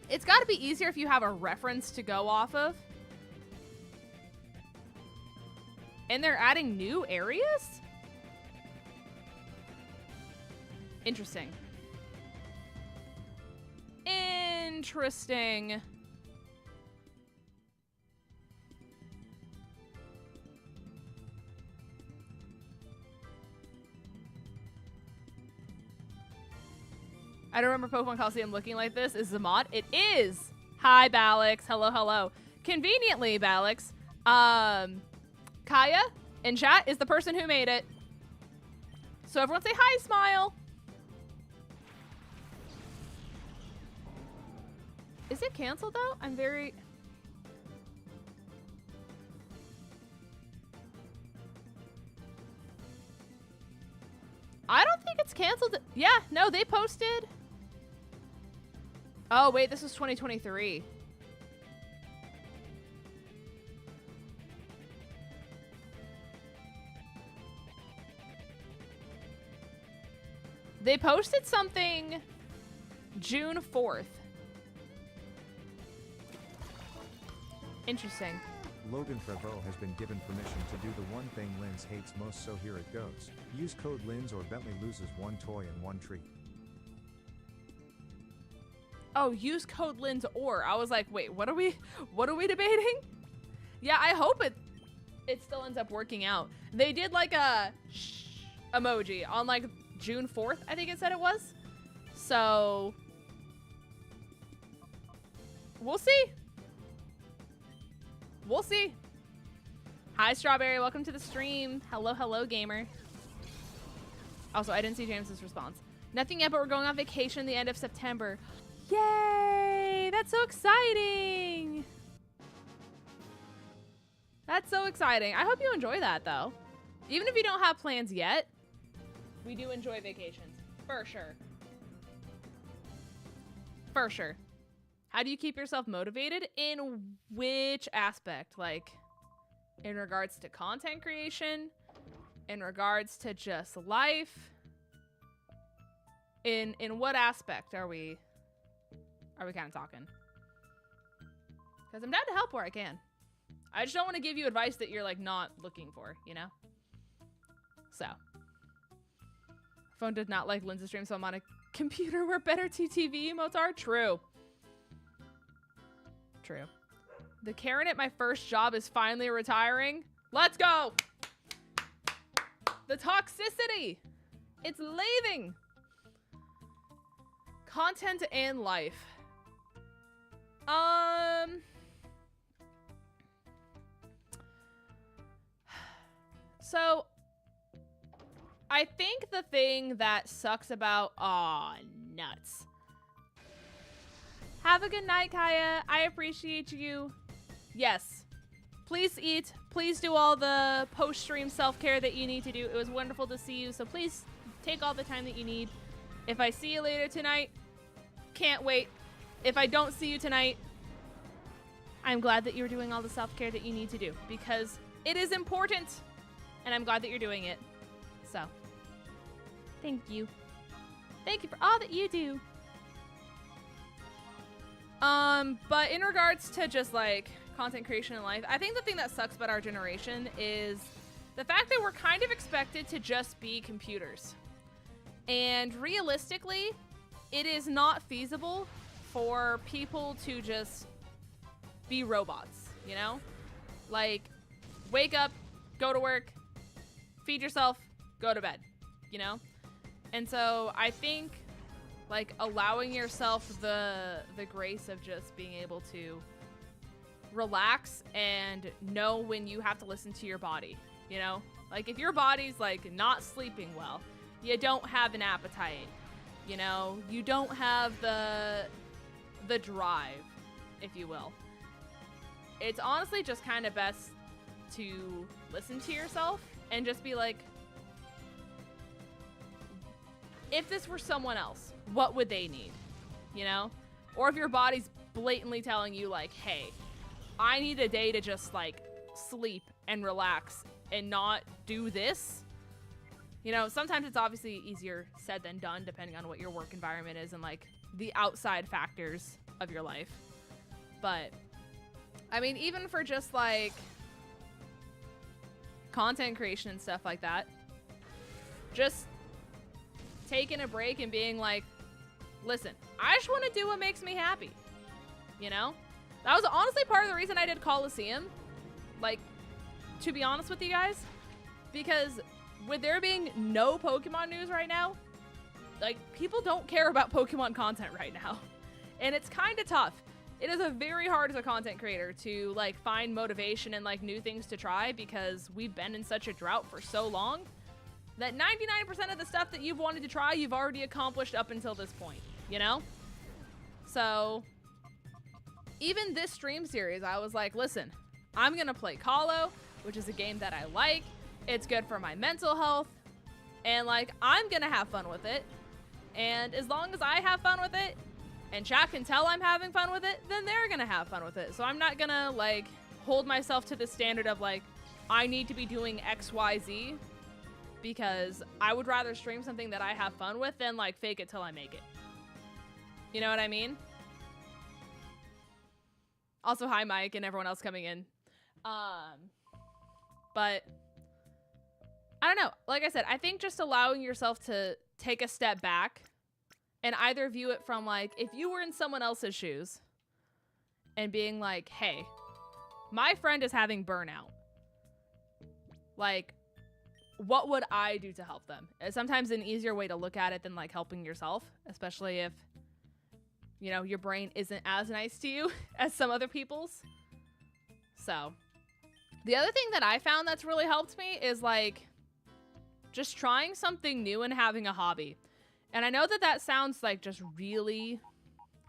It's got to be easier if you have a reference to go off of. And they're adding new areas? Interesting. Interesting. I don't remember Pokemon Coliseum looking like this. Is the mod? It is. Hi, 𝗟𝗟𝗆. Hello, hello. Conveniently, 𝗟𝗟𝗆, Kaya in chat is the person who made it. So everyone say hi, smile. Is it canceled though? I'm very... I don't think it's canceled. Yeah, no, they posted. Oh, wait, this was 2023. They posted something June 4th. Interesting. Logan Trevorrow has been given permission to do the one thing Linz hates most, so here it goes. Use code Linz or Bentley loses one toy and one treat. Oh, use code Linz or. I was like, wait, what are we debating? Yeah, I hope it still ends up working out. They did like a shh emoji on like June 4th, I think it said it was. So we'll see. We'll see. Hi, Strawberry. Welcome to the stream. Hello, hello, gamer. Also, I didn't see James's response. Nothing yet, but we're going on vacation the end of September. Yay! That's so exciting. That's so exciting. I hope you enjoy that, though. Even if you don't have plans yet, we do enjoy vacations. For sure. For sure. How do you keep yourself motivated? In which aspect? Like, in regards to content creation? In regards to just life? In what aspect are we kind of talking? Because I'm down to help where I can. I just don't want to give you advice that you're, like, not looking for, you know? So. Phone did not like Linz's stream, so I'm on a computer where better TTV emotes are? True. True. The Karen at my first job is finally retiring. Let's go! The toxicity! It's leaving! Content and life. So, I think the thing that sucks about... Aw, nuts. Have a good night, Kaya. I appreciate you. Yes. Please eat. Please do all the post-stream self-care that you need to do. It was wonderful to see you, so please take all the time that you need. If I see you later tonight, can't wait. If I don't see you tonight, I'm glad that you're doing all the self-care that you need to do, because it is important, and I'm glad that you're doing it. So, thank you. Thank you for all that you do. But in regards to just like content creation in life, I think the thing that sucks about our generation is the fact that we're kind of expected to just be computers. And realistically, it is not feasible for people to just be robots, you know? Like, wake up, go to work, feed yourself, go to bed, you know? And so I think like allowing yourself the grace of just being able to relax and know when you have to listen to your body, you know? Like if your body's like not sleeping well, you don't have an appetite, you know? You don't have the drive, if you will. It's honestly just kind of best to listen to yourself and just be like, if this were someone else, what would they need, you know? Or if your body's blatantly telling you like, hey, I need a day to just like sleep and relax and not do this. You know, sometimes it's obviously easier said than done depending on what your work environment is and like the outside factors of your life. But I mean, even for just like content creation and stuff like that, just taking a break and being like, listen, I just want to do what makes me happy, you know? That was honestly part of the reason I did Colosseum, like, to be honest with you guys, because with there being no Pokemon news right now, like, people don't care about Pokemon content right now, and it's kind of tough. It is very hard as a content creator to, like, find motivation and, like, new things to try because we've been in such a drought for so long that 99% of the stuff that you've wanted to try, you've already accomplished up until this point, you know? So, even this stream series, I was like, listen, I'm gonna play Colo, which is a game that I like. It's good for my mental health, and, like, I'm gonna have fun with it. And as long as I have fun with it, and chat can tell I'm having fun with it, then they're gonna have fun with it. So I'm not gonna, like, hold myself to the standard of, like, I need to be doing X, Y, Z, because I would rather stream something that I have fun with than like fake it till I make it. You know what I mean? Also, hi Mike and everyone else coming in. But I don't know. Like I said, I think just allowing yourself to take a step back and either view it from like, if you were in someone else's shoes and being like, hey, my friend is having burnout. Like, what would I do to help them? It's sometimes an easier way to look at it than like helping yourself, especially if, you know, your brain isn't as nice to you as some other people's. So the other thing that I found that's really helped me is like just trying something new and having a hobby. And I know that that sounds like just really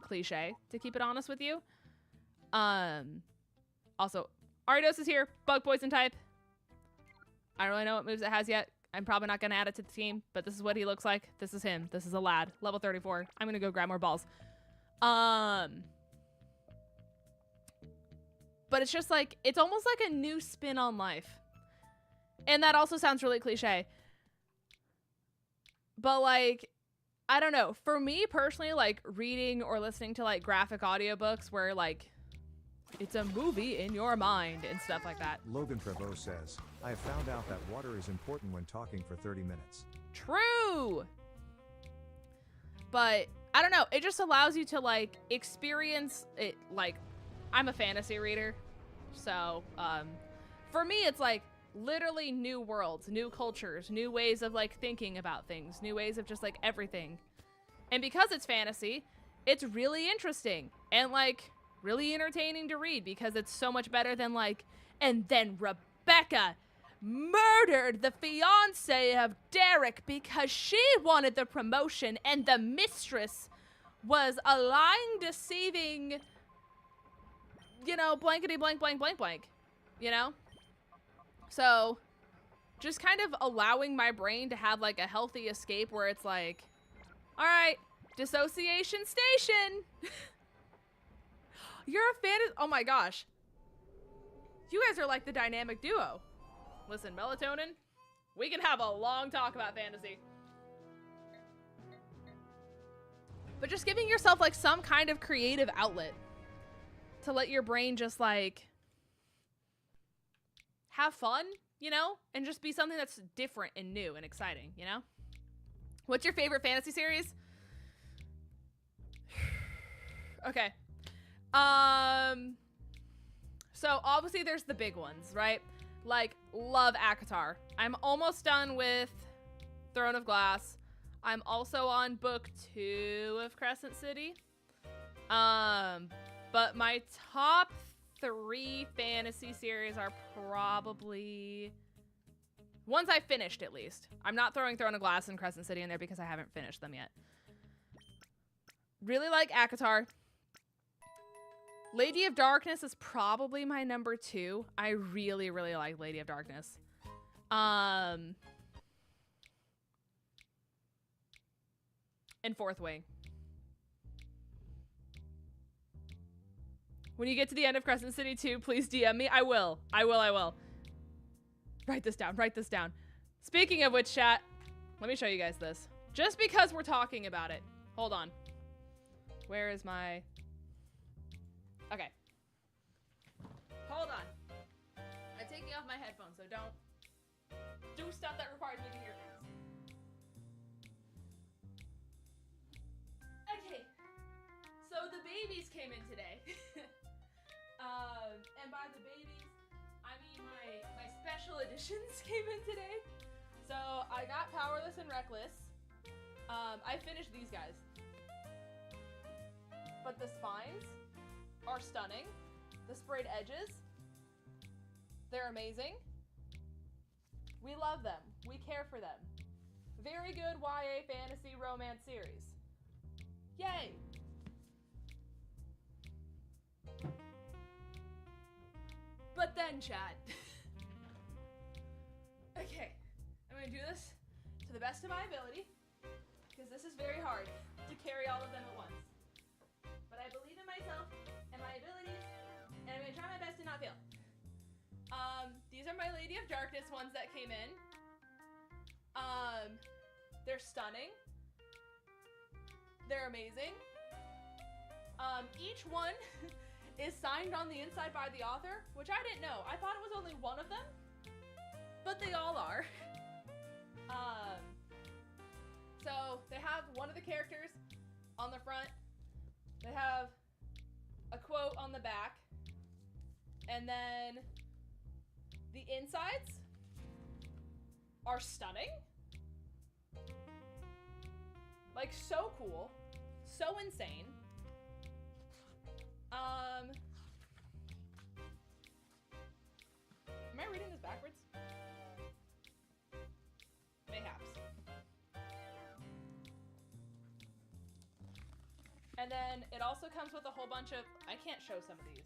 cliche, to keep it honest with you. Also, Aridos is here, bug poison type. I don't really know what moves it has yet. I'm probably not going to add it to the team, but this is what he looks like. This is him. This is a lad. Level 34. I'm going to go grab more balls. But it's just like, it's almost like a new spin on life. And that also sounds really cliche. But like, I don't know. For me personally, like reading or listening to like graphic audiobooks where like, it's a movie in your mind and stuff like that. 𝗏𝗏𝗏𝗏 says, I have found out that water is important when talking for 30 minutes. True! But I don't know. It just allows you to like experience it. Like, I'm a fantasy reader. So for me, it's like literally new worlds, new cultures, new ways of like thinking about things, new ways of just like everything. And because it's fantasy, it's really interesting and like really entertaining to read because it's so much better than like, and then Rebecca murdered the fiance of Derek because she wanted the promotion and the mistress was a lying, deceiving, you know, blankety blank blank blank blank, you know? So just kind of allowing my brain to have like a healthy escape where it's like, all right, dissociation station. You're a fan of, oh my gosh. You guys are like the dynamic duo. Listen, Melatonin, we can have a long talk about fantasy. But just giving yourself like some kind of creative outlet to let your brain just like have fun, you know, and just be something that's different and new and exciting, you know? What's your favorite fantasy series? Okay. So obviously there's the big ones, right? Like, love 𝗂𝗏𝗃. I'm almost done with Throne of Glass. I'm also on book 2 of Crescent City. But my top 3 fantasy series are probably ones I finished, at least. I'm not throwing Throne of Glass and Crescent City in there because I haven't finished them yet. Really like 𝗂𝗏𝗃. Lady of Darkness is probably my number 2. I really, really like Lady of Darkness. And Fourth Wing. When you get to the end of Crescent City 2, please DM me. I will. I will. Write this down. Write this down. Speaking of which, chat, let me show you guys this. Just because we're talking about it. Hold on. Where is my... Okay. Hold on. I'm taking off my headphones, so don't do stuff that requires me to hear things. Okay. So the babies came in today. And by the babies, I mean my special editions came in today. So I got Powerless and Reckless. I finished these guys. But the spines are stunning. The sprayed edges, they're amazing. We love them. We care for them. Very good YA fantasy romance series. Yay! But then, chat. Okay, I'm gonna do this to the best of my ability because this is very hard to carry all of them at once. But I believe in myself and my abilities, and I'm gonna try my best to not fail. These are my Lady of Darkness ones that came in. They're stunning. They're amazing. Each one is signed on the inside by the author, which I didn't know. I thought it was only one of them, but they all are. So they have one of the characters on the front. They have a quote on the back, and then the insides are stunning. Like, so cool, so insane. Am I reading this backwards? Mayhaps. And then it also comes with a whole bunch of, I can't show some of these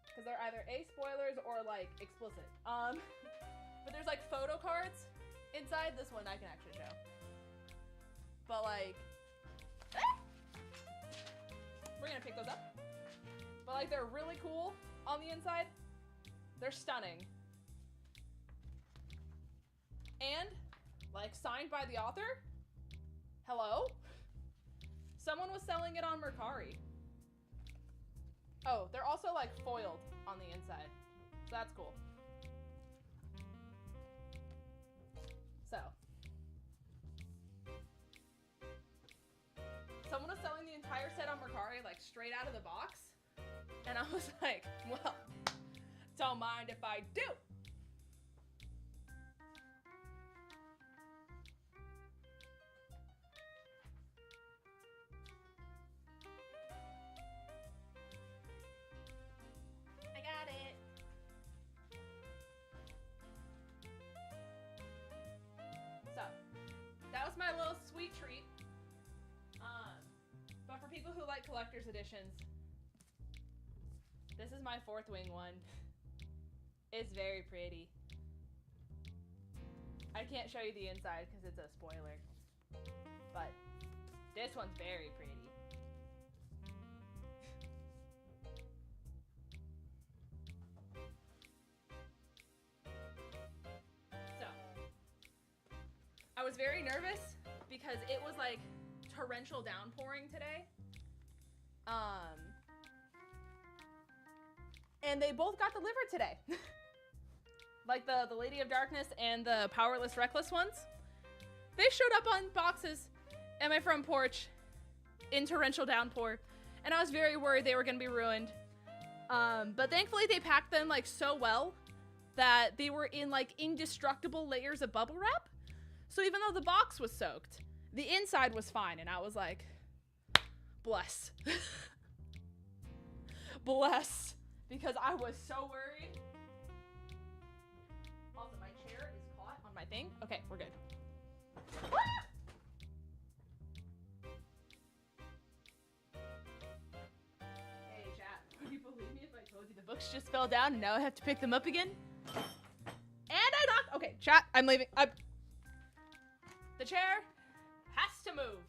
because they're either spoilers or like explicit. But there's like photo cards inside. This one I can actually show. But like, we're gonna pick those up. But like, they're really cool on the inside. They're stunning. And like, signed by the author. Hello? Someone was selling it on Mercari. Oh, they're also like foiled on the inside. So that's cool. So. like straight out of the box. And I was like, well, don't mind if I do. I got it. So, that was my little sweet treat. But for people who like collector's editions, this is my fourth wing one. It's very pretty. I can't show you the inside because it's a spoiler. But this one's very pretty. So, I was very nervous because it was like torrential downpouring today. And they both got delivered today. Like the Lady of Darkness and the Powerless Reckless ones. They showed up on boxes at my front porch in torrential downpour. And I was very worried they were gonna be ruined. But thankfully they packed them like so well that they were in like indestructible layers of bubble wrap. So even though the box was soaked, the inside was fine. And I was like, bless. Bless. Because I was so worried. Also, my chair is caught on my thing. Okay, we're good. Hey, chat. Would you believe me if I told you the books just fell down and now I have to pick them up again? And I knocked. Okay, chat, I'm leaving. The chair has to move.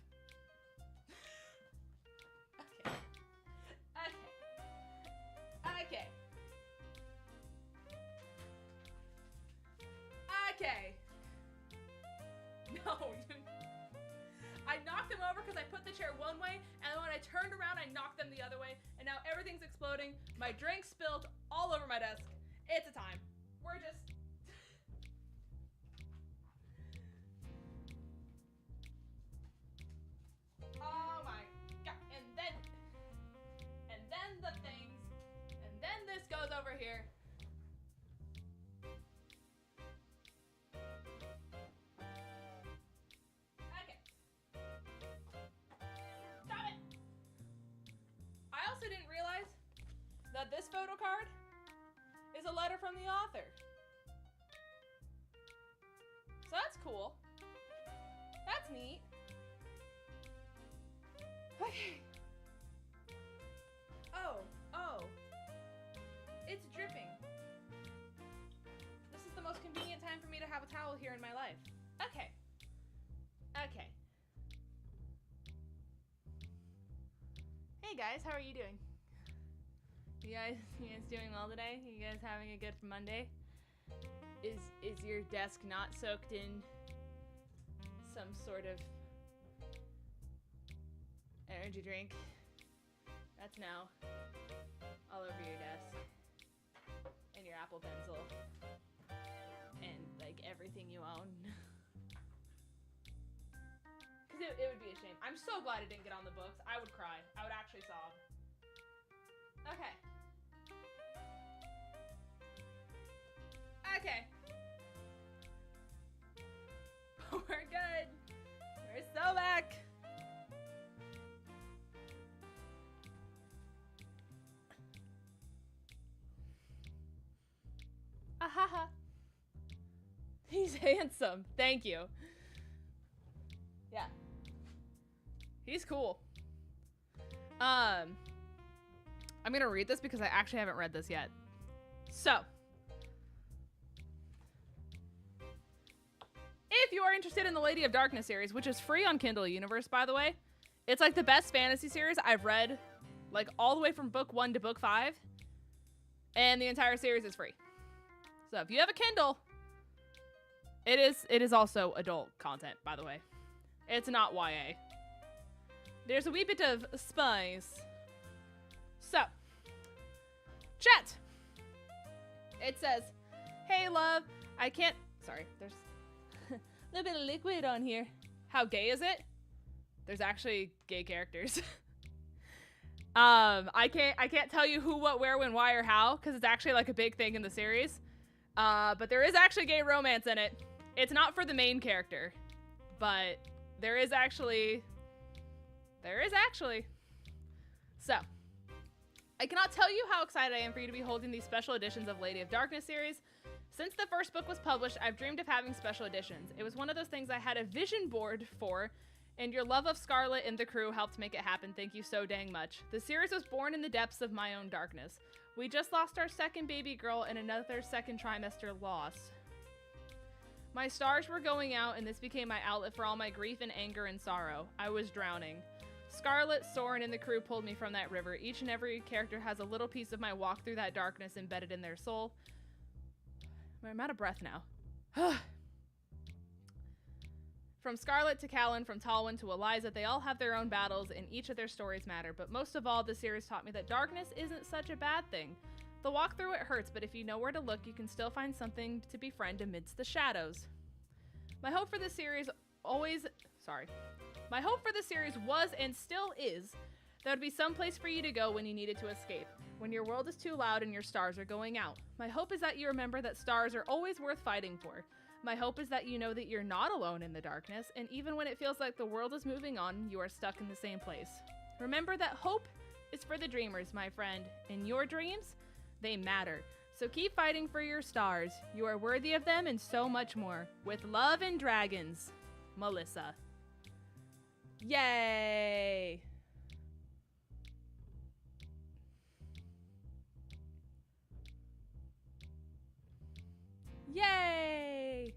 Okay. Okay. No, I knocked them over because I put the chair one way, and when I turned around, I knocked them the other way, and now everything's exploding. My drink spilled all over my desk. It's a time. We're just... Oh my god. And then the things, and then this goes over here. Okay. Stop it! I also didn't realize that this photo card is a letter from the author. So that's cool. That's neat. Okay. Oh. It's dripping. This is the most convenient time for me to have a towel here in my life. Okay. Hey guys, how are you doing? You guys doing well today? You guys having a good Monday? Is your desk not soaked in some sort of energy drink that's now all over your desk and your Apple Pencil and like everything you own? Because it would be a shame. I'm so glad it didn't get on the books. I would cry. I would actually sob. Okay. We're good. We're so back. Ahaha. He's handsome. Thank you. Yeah. He's cool. I'm gonna read this because I actually haven't read this yet. So, if you are interested in the Lady of Darkness series, which is free on Kindle Universe, by the way, it's like the best fantasy series I've read, like all the way from book 1 to book 5, and the entire series is free. So if you have a Kindle, it is also adult content, by the way. It's not YA. There's a wee bit of spice. So, chat. It says, "Hey love, I can't," sorry, there's a little bit of liquid on here. How gay is it? There's actually gay characters. I can't tell you who, what, where, when, why, or how, because it's actually like a big thing in the series. But there is actually gay romance in it. It's not for the main character, but there is actually. So, I cannot tell you how excited I am for you to be holding these special editions of Lady of Darkness series. Since the first book was published, I've dreamed of having special editions. It was one of those things I had a vision board for, and your love of Scarlet and the crew helped make it happen. Thank you so dang much. The series was born in the depths of my own darkness. We just lost our second baby girl and another second trimester loss. My stars were going out, and this became my outlet for all my grief and anger and sorrow. I was drowning. Scarlet, Soren, and the crew pulled me from that river. Each and every character has a little piece of my walk through that darkness embedded in their soul. I'm out of breath now. From Scarlet to Callan, from Talwyn to Eliza, they all have their own battles and each of their stories matter, but most of all, the series taught me that darkness isn't such a bad thing. The walk through it hurts, but if you know where to look, you can still find something to befriend amidst the shadows. My hope for this series was and still is there would be some place for you to go when you needed to escape, when your world is too loud and your stars are going out. My hope is that you remember that stars are always worth fighting for. My hope is that you know that you're not alone in the darkness, and even when it feels like the world is moving on, you are stuck in the same place. Remember that hope is for the dreamers, my friend, and your dreams, they matter. So keep fighting for your stars. You are worthy of them and so much more. With love and dragons, Melissa. Yay! Yay!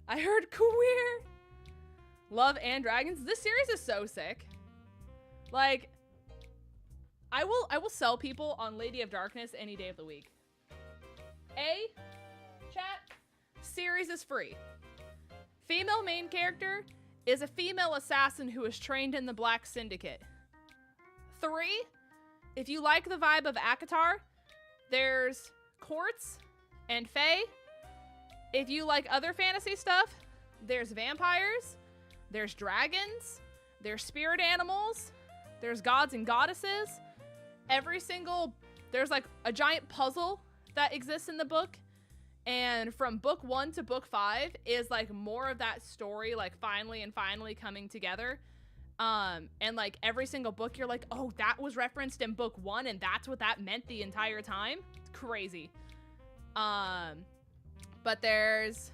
I heard queer. Love and dragons. This series is so sick. Like, I will sell people on Lady of Darkness any day of the week. Chat, series is free. Female main character is a female assassin who is trained in the Black Syndicate. 3, if you like the vibe of ACOTAR, there's courts and fae. If you like other fantasy stuff, there's vampires, there's dragons, there's spirit animals, there's gods and goddesses. There's like a giant puzzle that exists in the book. And from book 1 to book 5 is like more of that story, like finally coming together. And like every single book, you're like, oh, that was referenced in book 1 and that's what that meant the entire time. It's crazy. But there's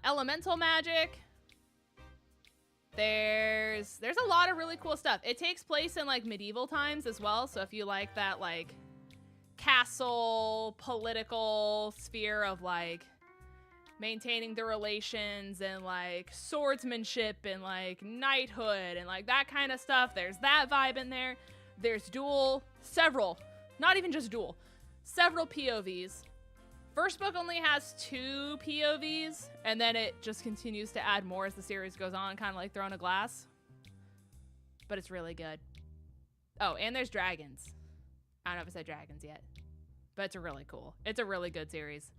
elemental magic. There's a lot of really cool stuff. It takes place in like medieval times as well. So if you like that like castle political sphere of like maintaining the relations and like swordsmanship and like knighthood and like that kind of stuff, there's that vibe in there. There's several POVs. First book only has 2 POVs, and then it just continues to add more as the series goes on, kind of like Throne of Glass. But it's really good. Oh, and there's dragons. I don't know if I said dragons yet, but it's a really good series.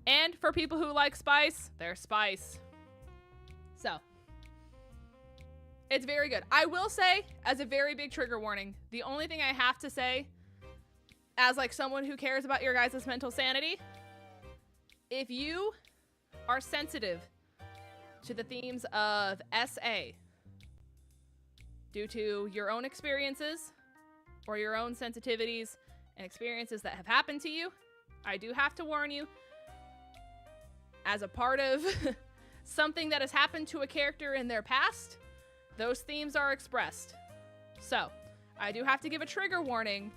And for people who like spice, there's spice. So, it's very good. I will say, as a very big trigger warning, the only thing I have to say as like someone who cares about your guys' mental sanity, if you are sensitive to the themes of SA due to your own experiences or your own sensitivities and experiences that have happened to you, I do have to warn you, as a part of something that has happened to a character in their past, those themes are expressed. So, I do have to give a trigger warning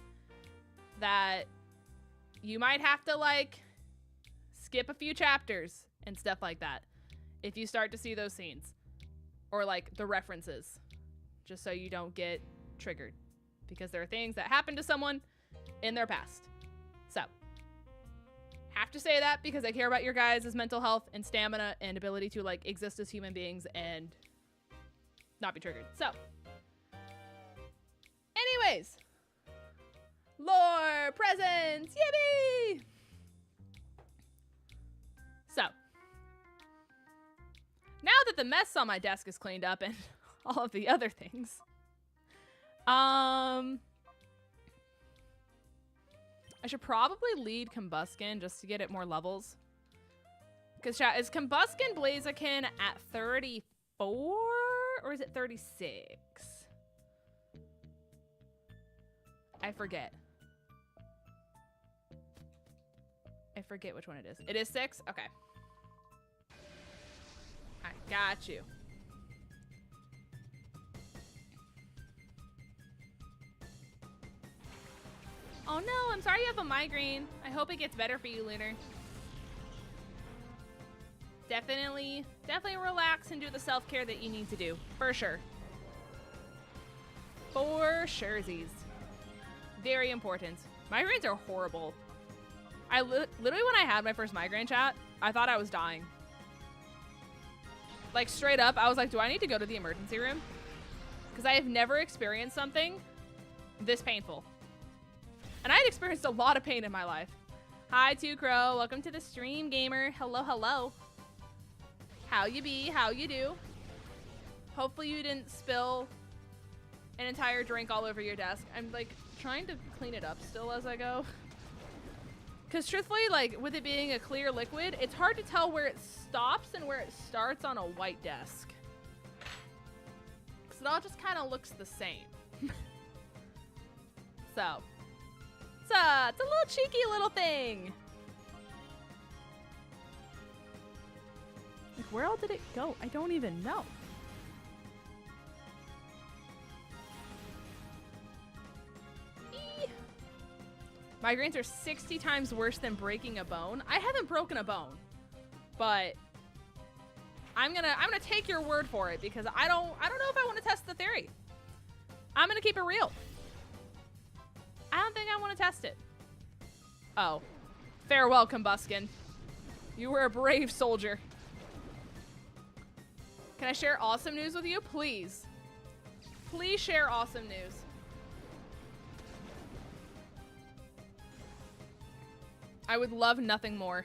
that you might have to like skip a few chapters and stuff like that if you start to see those scenes or like the references, just so you don't get triggered, because there are things that happen to someone in their past. So, have to say that because I care about your guys' mental health and stamina and ability to like exist as human beings and not be triggered. So, anyways, lore presents, yippee! So, now that the mess on my desk is cleaned up and all of the other things. I should probably lead 𝗑𝗏𝗏𝗃 just to get it more levels. Because chat, is 𝗑𝗏𝗏𝗃 𝗏𝗧𝗏𝗃 at 34 or is it 36? I forget. I forget which one it is. It is 6? Okay. I got you. Oh no, I'm sorry you have a migraine. I hope it gets better for you, Lunar. Definitely relax and do the self-care that you need to do. For sure. For surezies. Very important. Migraines are horrible. Literally when I had my first migraine, chat, I thought I was dying. Like straight up, I was like, do I need to go to the emergency room? Because I have never experienced something this painful. And I had experienced a lot of pain in my life. Hi, 2Crow. Welcome to the stream, gamer. Hello, hello. How you be? How you do? Hopefully you didn't spill an entire drink all over your desk. I'm like trying to clean it up still as I go. Because truthfully, like with it being a clear liquid, it's hard to tell where it stops and where it starts on a white desk. Because it all just kind of looks the same. So, it's a little cheeky little thing. Like, where all did it go? I don't even know. Migraines are 60 times worse than breaking a bone. I haven't broken a bone, but I'm gonna take your word for it because I don't know if I want to test the theory. I'm gonna keep it real. I don't think I want to test it. Oh, farewell, 𝗑𝗏𝗏𝗃. You were a brave soldier. Can I share awesome news with you, please? Please share awesome news. I would love nothing more.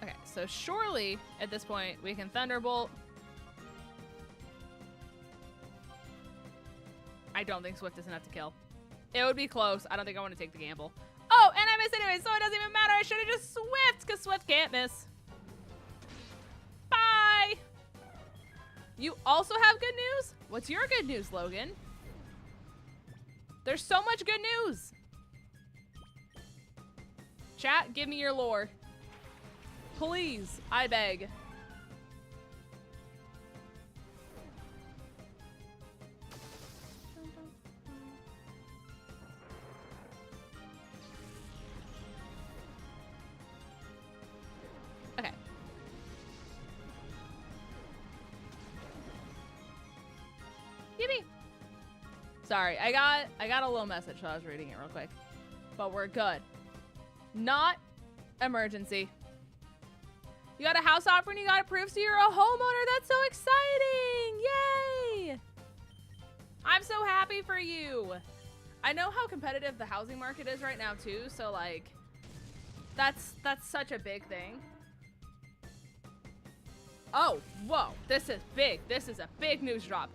Okay, so surely at this point we can Thunderbolt. I don't think Swift is enough to kill. It would be close. I don't think I want to take the gamble. Oh, and I missed anyway, so it doesn't even matter. I should have just Swift, because Swift can't miss. Bye! You also have good news? What's your good news, Logan? There's so much good news. Chat, give me your lore. Please, I beg. Okay. Yippee! Sorry, I got a little message, so I was reading it real quick. But we're good. Not emergency. You got a house offer and you got approved, so you're a homeowner. That's so exciting! Yay! I'm so happy for you. I know how competitive the housing market is right now too, so like that's such a big thing. Oh, whoa, this is big. This is a big news drop.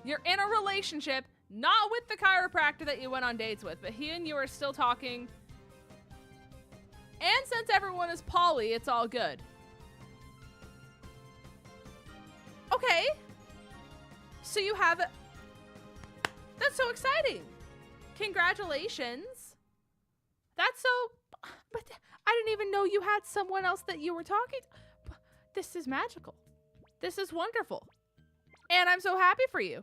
You're in a relationship, not with the chiropractor that you went on dates with, but he and you are still talking. And since everyone is poly, it's all good. Okay. So you have it. That's so exciting. Congratulations. That's so, but I didn't even know you had someone else that you were talking to. This is magical. This is wonderful. And I'm so happy for you.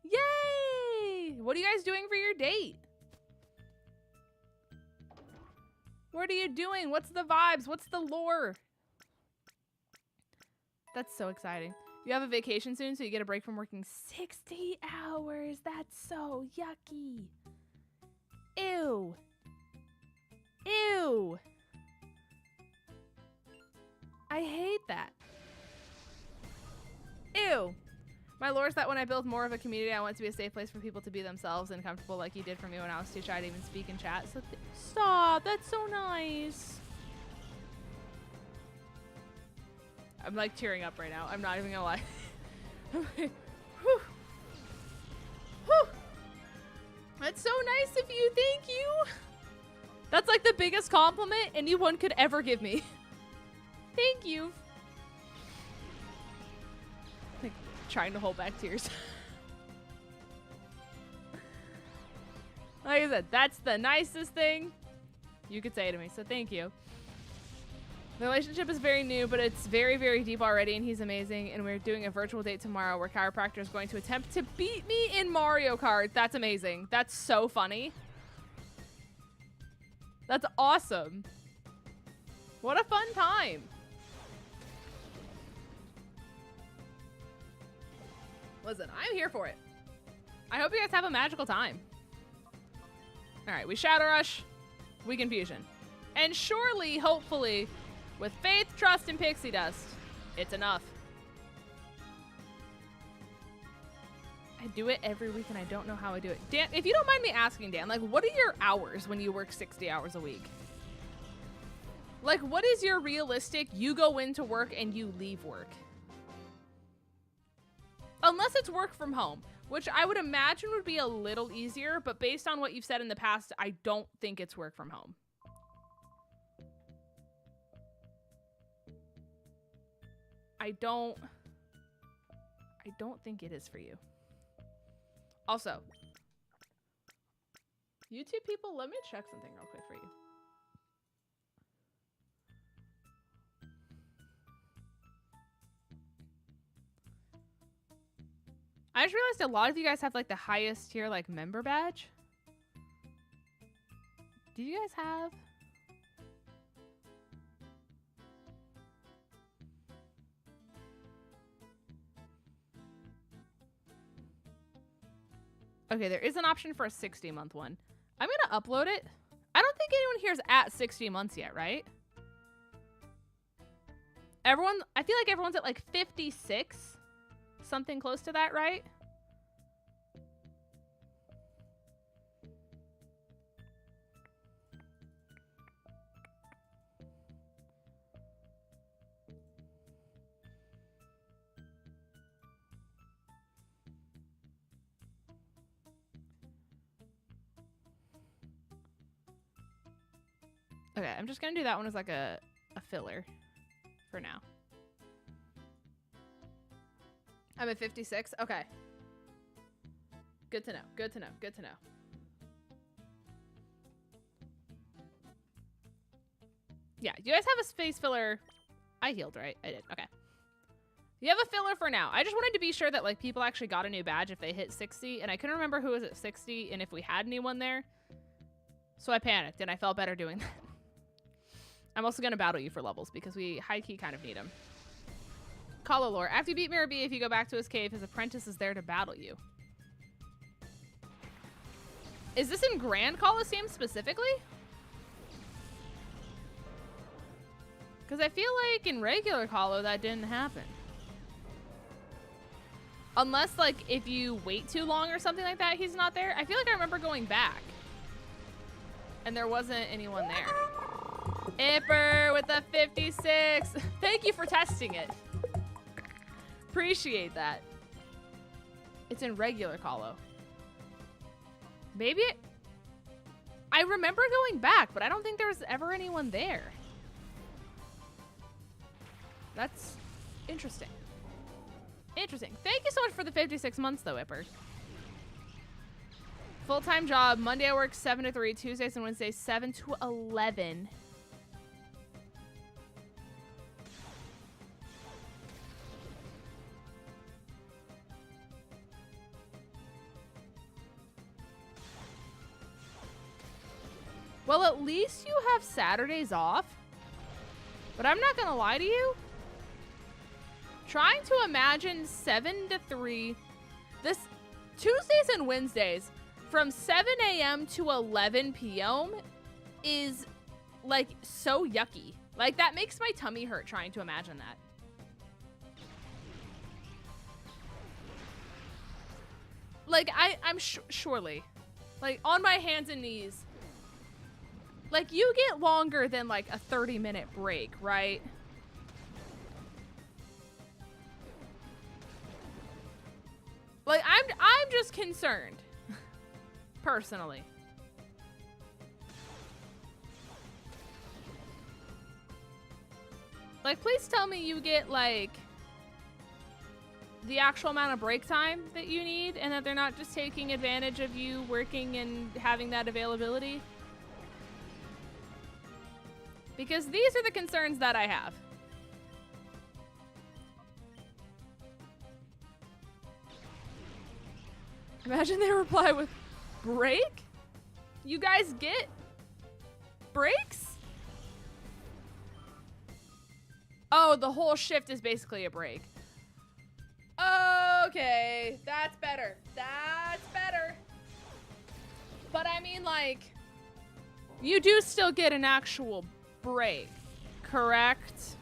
Yay! What are you guys doing for your date? What are you doing? What's the vibes? What's the lore? That's so exciting. You have a vacation soon, so you get a break from working 60 hours. That's so yucky. Ew. Ew. I hate that. Ew. My lore is that when I build more of a community, I want it to be a safe place for people to be themselves and comfortable like you did for me when I was too shy to even speak in chat. So stop. That's so nice. I'm like tearing up right now. I'm not even gonna lie. Whew. Whew. That's so nice of you. Thank you. That's like the biggest compliment anyone could ever give me. Thank you. Like trying to hold back tears. Like I said, that's the nicest thing you could say to me. So thank you. The relationship is very new, but it's very, very deep already, and he's amazing. And we're doing a virtual date tomorrow where Chiropractor is going to attempt to beat me in Mario Kart. That's amazing. That's so funny. That's awesome. What a fun time. Listen, I'm here for it. I hope you guys have a magical time. All right, we Shadow Rush, we Confusion. And surely, hopefully, with faith, trust, and pixie dust, it's enough. I do it every week and I don't know how I do it. Dan, if you don't mind me asking, Dan, like, what are your hours when you work 60 hours a week? Like, what is your realistic, you go into work and you leave work? Unless it's work from home, which I would imagine would be a little easier, but based on what you've said in the past, I don't think it's work from home. I don't think it is for you. Also, YouTube people, let me check something real quick for you. I just realized a lot of you guys have like the highest tier like member badge. Do you guys have? Okay, there is an option for a 60-month one. I'm gonna upload it. I don't think anyone here is at 60 months yet, right? Everyone, I feel like everyone's at like 56. Something close to that, right? Okay, I'm just gonna do that one as like a filler for now. I'm at 56. Okay. Good to know. Good to know. Good to know. Yeah, you guys have a space filler. I healed, right? I did. Okay. You have a filler for now. I just wanted to be sure that like people actually got a new badge if they hit 60, and I couldn't remember who was at 60 and if we had anyone there. So I panicked and I felt better doing that. I'm also gonna battle you for levels because we high-key kind of need them. Colo lore. After you beat Mirror B, if you go back to his cave, his apprentice is there to battle you. Is this in Grand Coliseum specifically? Because I feel like in regular Colo that didn't happen. Unless like if you wait too long or something like that, he's not there. I feel like I remember going back and there wasn't anyone there. 𝗔𝗡𝗅 with the 56. Thank you for testing it. Appreciate that. It's in regular Colo. Maybe it... I remember going back, but I don't think there was ever anyone there. That's interesting. Interesting. Thank you so much for the 56 months, though, 𝗔𝗡𝗅. Full-time job. Monday I work 7 to 3. Tuesdays and Wednesdays 7 to 11. Well, at least you have Saturdays off. But I'm not going to lie to you. Trying to imagine 7 to 3. This Tuesdays and Wednesdays from 7 a.m. to 11 p.m. is like so yucky. Like that makes my tummy hurt trying to imagine that. Like, I'm surely, like, on my hands and knees. Like, you get longer than, like, a 30-minute break, right? Like, I'm just concerned. Personally. Like, please tell me you get, like, the actual amount of break time that you need and that they're not just taking advantage of you working and having that availability. Because these are the concerns that I have. Imagine they reply with, break? You guys get breaks? Oh, the whole shift is basically a break. Okay, that's better. That's better. But I mean, like, you do still get an actual break, correct?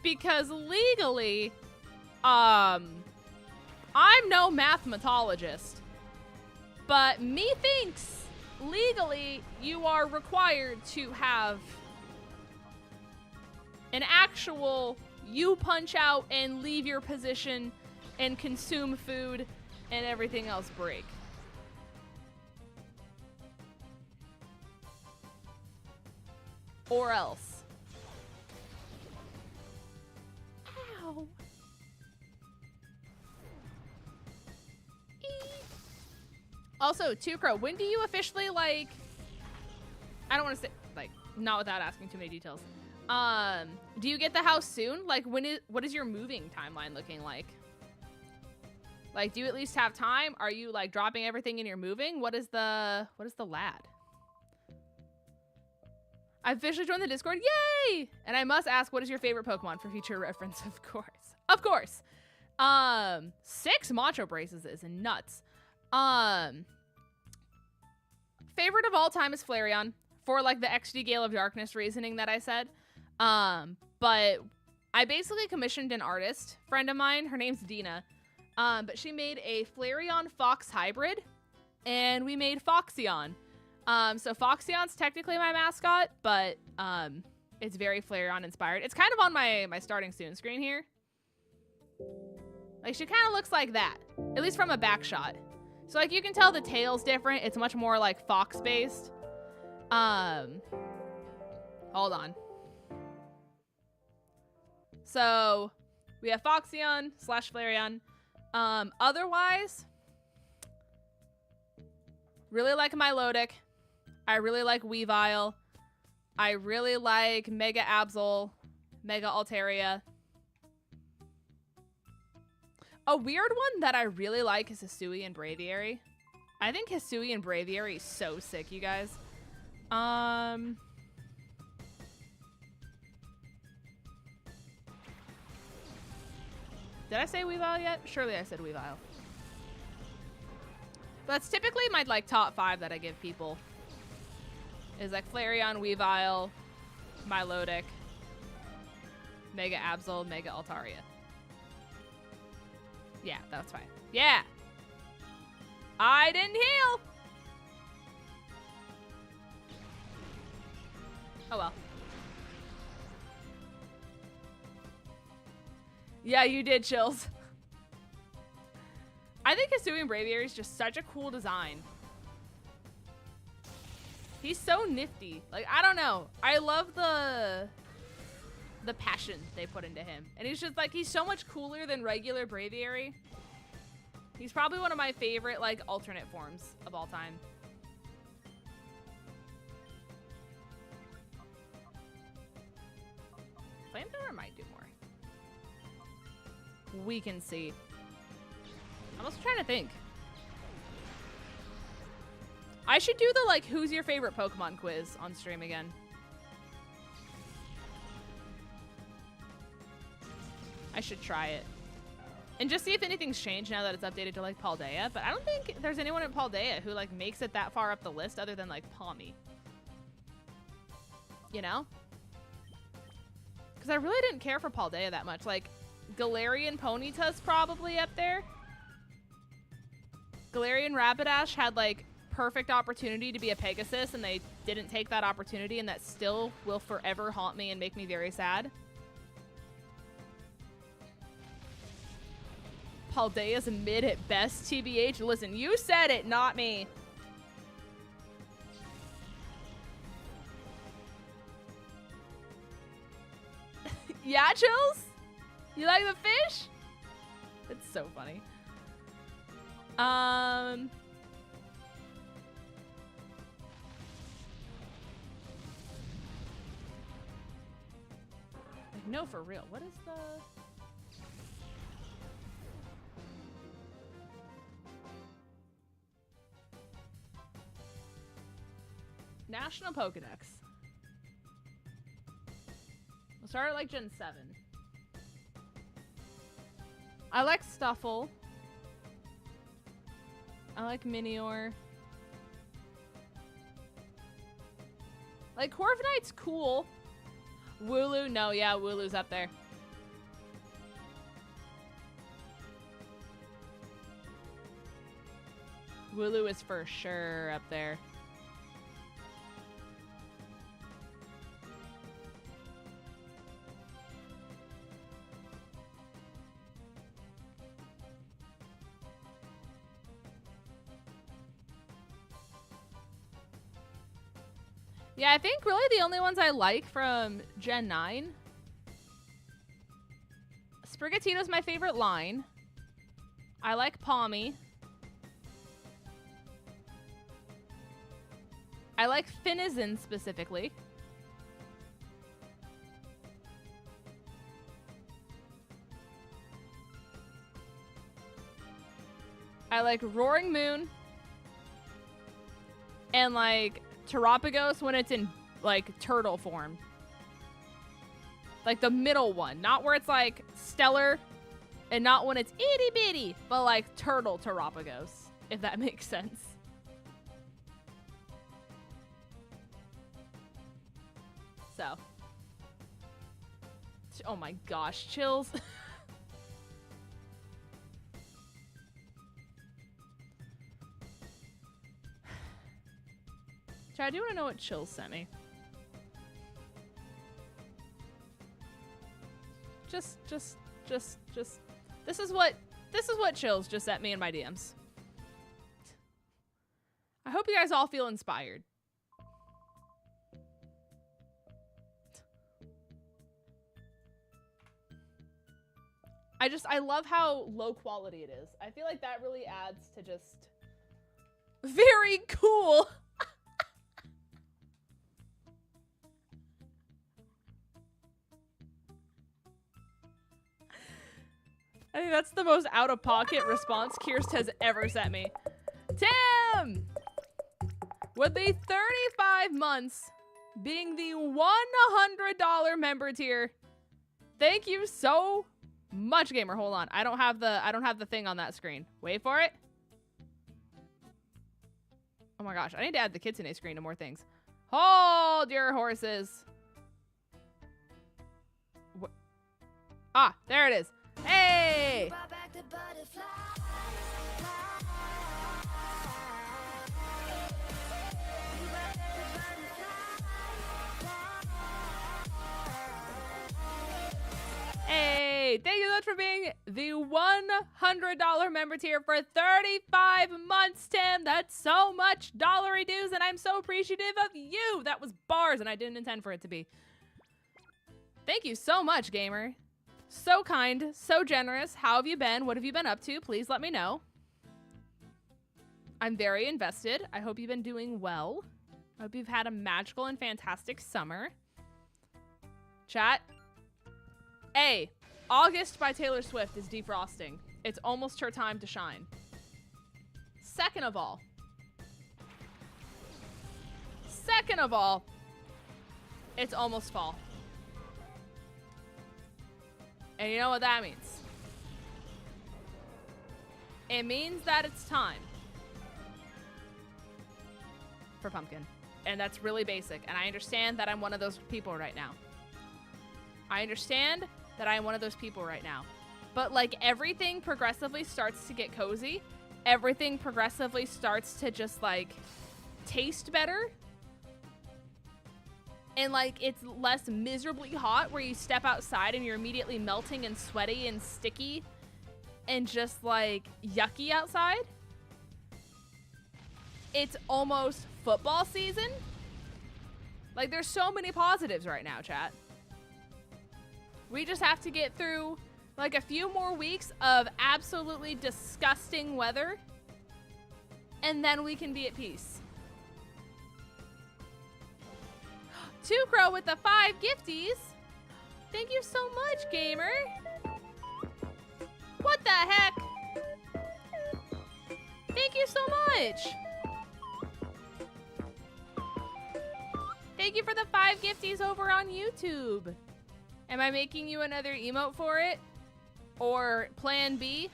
Because legally, I'm no mathematologist, but methinks legally you are required to have an actual you punch out and leave your position and consume food and everything else break. Or else. Ow. Also, 𝗂𝗏, when do you officially, like, I don't want to say, like, not without asking too many details. Do you get the house soon? Like, what is your moving timeline looking like? Like, do you at least have time? Are you, like, dropping everything and you're moving? What is the lad? I officially joined the Discord. Yay! And I must ask, what is your favorite Pokemon for future reference? Of course. Of course. 6 Macho Braces is nuts. Favorite of all time is Flareon for, like, the XD Gale of Darkness reasoning that I said. But I basically commissioned an artist friend of mine. Her name's Dina. But she made a Flareon Fox hybrid and we made Foxeon. So Foxeon's technically my mascot, but, it's very Flareon inspired. It's kind of on my starting soon screen here. Like, she kind of looks like that, at least from a back shot. So, like, you can tell the tail's different. It's much more, like, fox-based. Hold on. So, we have Foxeon / Flareon. Otherwise, really like Milotic. I really like Weavile. I really like Mega Absol, Mega Altaria. A weird one that I really like is Hisuian Braviary. I think Hisuian Braviary is so sick, you guys. Did I say Weavile yet? Surely I said Weavile. But that's typically my, like, top 5 that I give people. Is, like, Flareon, Weavile, Milotic, Mega Absol, Mega Altaria. Yeah, that's fine. Yeah! I didn't heal! Oh well. Yeah, you did, Chills. I think Hisuian Braviary is just such a cool design. He's so nifty. Like, I don't know. I love the passion they put into him. And he's just, like, he's so much cooler than regular Braviary. He's probably one of my favorite, like, alternate forms of all time. Flamethrower might do more. We can see. I'm also trying to think. I should do the, like, who's your favorite Pokemon quiz on stream again. I should try it. And just see if anything's changed now that it's updated to, like, Paldea. But I don't think there's anyone at Paldea who, like, makes it that far up the list other than, like, Palmy. You know? Because I really didn't care for Paldea that much. Like, Galarian Ponyta's probably up there. Galarian Rapidash had like perfect opportunity to be a Pegasus and they didn't take that opportunity, and that still will forever haunt me and make me very sad. Paldea's a mid at best, TBH. Listen, you said it, not me. Yeah, Chills? You like the fish? It's so funny. No, for real. What is the... National Pokedex. We'll start at like Gen 7. I like Stuffle. I like Minior. Like Corviknight's cool. Wooloo, no, yeah, Wooloo's up there. Wooloo is for sure up there. Yeah, I think really the only ones I like from Gen 9. Sprigatito's my favorite line. I like Palmy. I like Finizen specifically. I like Roaring Moon. And like Terapagos when it's in like turtle form. Like the middle one. Not where it's like stellar and not when it's itty bitty, but like turtle Terapagos, if that makes sense. So. Oh my gosh, Chills. I do want to know what Chills sent me. Just. This is what Chills just sent me in my DMs. I hope you guys all feel inspired. I love how low quality it is. I feel like that really adds to just very cool. I think that's the most out-of-pocket response Kirst has ever sent me. Tim! With the 35 months being the $100 member tier. Thank you so much, gamer. Hold on. I don't have the thing on that screen. Wait for it. Oh my gosh. I need to add the Kitsune screen to more things. Hold your horses. Ah, there it is. Hey! Hey! Thank you so much for being the $100 member tier for 35 months, Tim. That's so much dollary dues, and I'm so appreciative of you. That was bars, and I didn't intend for it to be. Thank you so much, gamer. So kind, so generous. How have you been? What have you been up to? Please let me know. I'm very invested. I hope you've been doing well. I hope you've had a magical and fantastic summer. Chat. A. August by Taylor Swift is defrosting. It's almost her time to shine. Second of all, it's almost fall. And you know what that means? It means that it's time for pumpkin. And that's really basic. And I understand that I'm one of those people right now. But like everything progressively starts to get cozy. everything progressively starts to just like taste better. And like it's less miserably hot where you step outside and you're immediately melting and sweaty and sticky and just like yucky outside. It's almost football season. Like there's so many positives right now, chat. We just have to get through like a few more weeks of absolutely disgusting weather and then we can be at peace. 𝗂𝗏 with the 5 gifties. Thank you so much, gamer. What the heck? Thank you so much. Thank you for the 5 gifties over on YouTube. Am I making you another emote for it? Or plan B?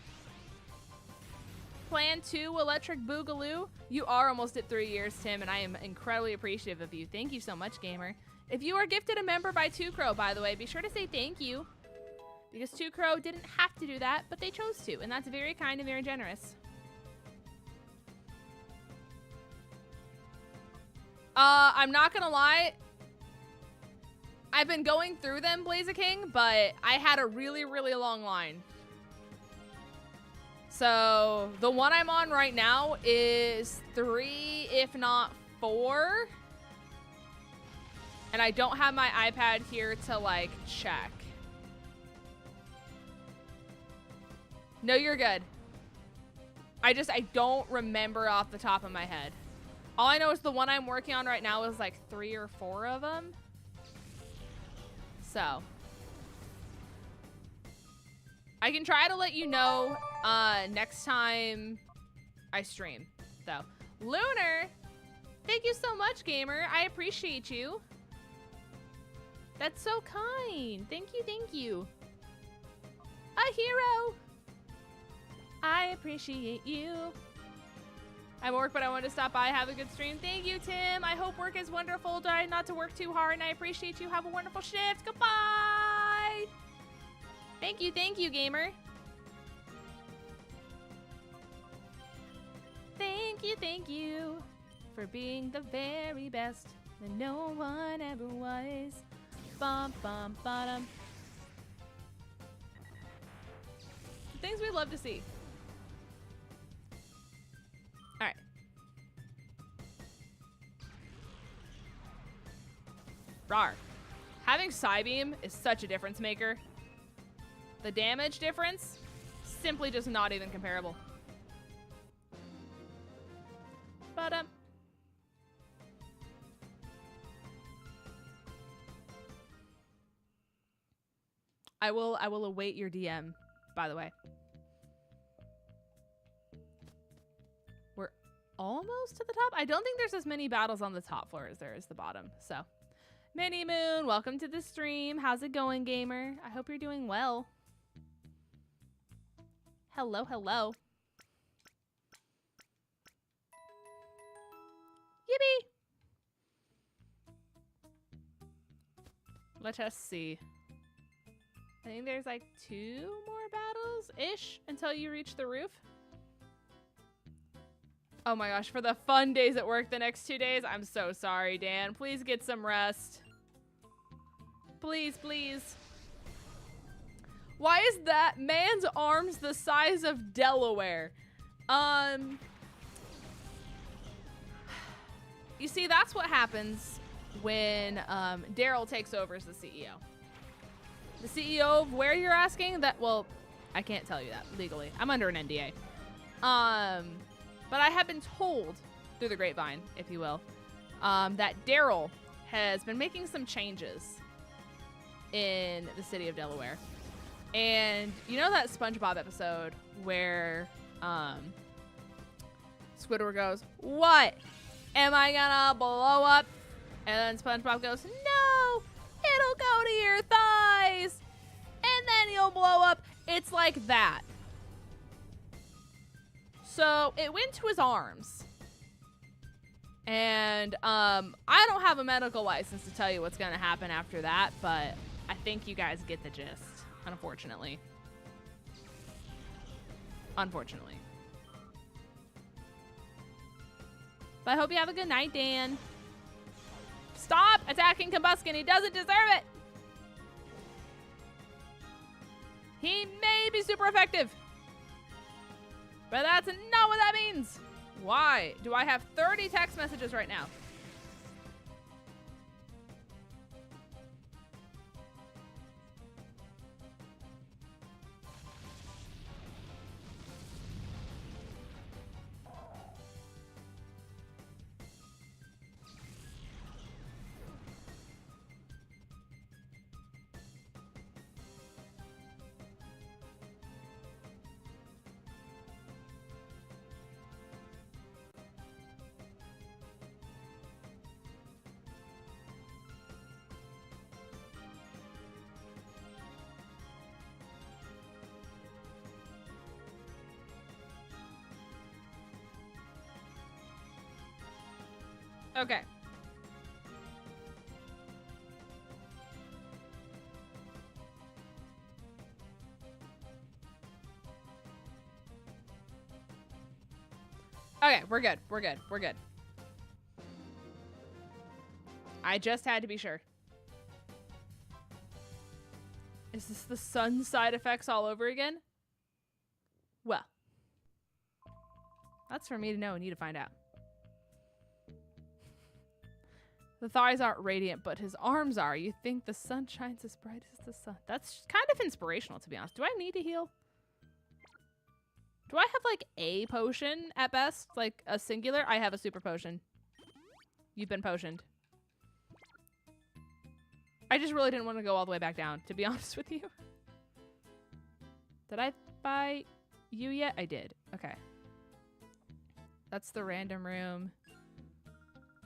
Plan 2, Electric Boogaloo. You are almost at 3 years, Tim, and I am incredibly appreciative of you. Thank you so much, gamer. If you are gifted a member by 𝗂𝗏, by the way, be sure to say thank you. Because 𝗂𝗏 didn't have to do that, but they chose to, and that's very kind and very generous. I'm not gonna lie. I've been going through them, 𝗟𝗡𝗔𝗘, but I had a really, really long line. So the one I'm on right now is 3, if not 4. And I don't have my iPad here to like check. No, you're good. I don't remember off the top of my head. All I know is the one I'm working on right now is like 3 or 4 of them. So I can try to let you know next time I stream. So Lunar, thank you so much, gamer. I appreciate you. That's so kind. Thank you, thank you. A hero. I appreciate you. I'm at work, but I wanted to stop by. Have a good stream. Thank you, Tim. I hope work is wonderful. Try not to work too hard, and I appreciate you. Have a wonderful shift. Goodbye. Thank you, gamer. Thank you for being the very best that no one ever was. Bum, bum, bottom. Things we love to see. All right. Rawr. Having Psybeam is such a difference maker. The damage difference, simply just not even comparable. Ba-dum. I will await your DM, by the way. We're almost to the top. I don't think there's as many battles on the top floor as there is the bottom. So, Mini Moon, welcome to the stream. How's it going, gamer? I hope you're doing well. Hello, hello. Yippee! Let us see. I think there's like 2 more battles-ish until you reach the roof. Oh my gosh, for the fun days at work the next 2 days, I'm so sorry, Dan. Please get some rest. Please, please. Why is that man's arms the size of Delaware? You see, that's what happens when Daryl takes over as the CEO. The CEO of where you're asking? That, well, I can't tell you that legally. I'm under an NDA. But I have been told through the grapevine, if you will, that Daryl has been making some changes in the city of Delaware. And you know that SpongeBob episode where Squidward goes, "What? Am I gonna blow up?" And then SpongeBob goes, "No, it'll go to your thighs, and then you'll blow up." It's like that. So it went to his arms. And I don't have a medical license to tell you what's gonna happen after that, but I think you guys get the gist, unfortunately. Unfortunately. But I hope you have a good night, Dan. Stop attacking Combuskin. He doesn't deserve it. He may be super effective, but that's not what that means. Why do I have 30 text messages right now? Okay. Okay, we're good. We're good. We're good. I just had to be sure. Is this the sun side effects all over again? Well, that's for me to know and you to find out. The thighs aren't radiant, but his arms are. You think the sun shines as bright as the sun. That's kind of inspirational, to be honest. Do I need to heal? Do I have, like, a potion at best? Like, a singular? I have a super potion. You've been potioned. I just really didn't want to go all the way back down, to be honest with you. Did I buy you yet? I did. Okay. That's the random room.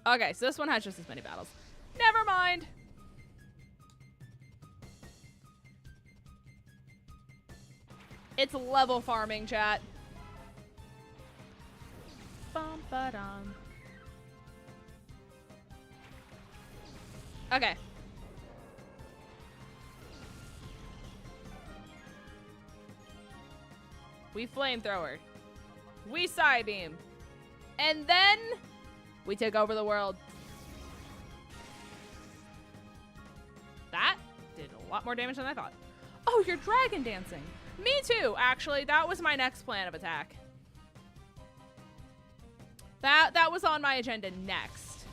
Okay, so this one has just as many battles. Never mind. It's level farming, chat. Bum, ba-dum. Okay. We flamethrower. We Psybeam. And then we take over the world. That did a lot more damage than I thought. Oh, you're dragon dancing. Me too, actually. That was my next plan of attack. That was on my agenda next.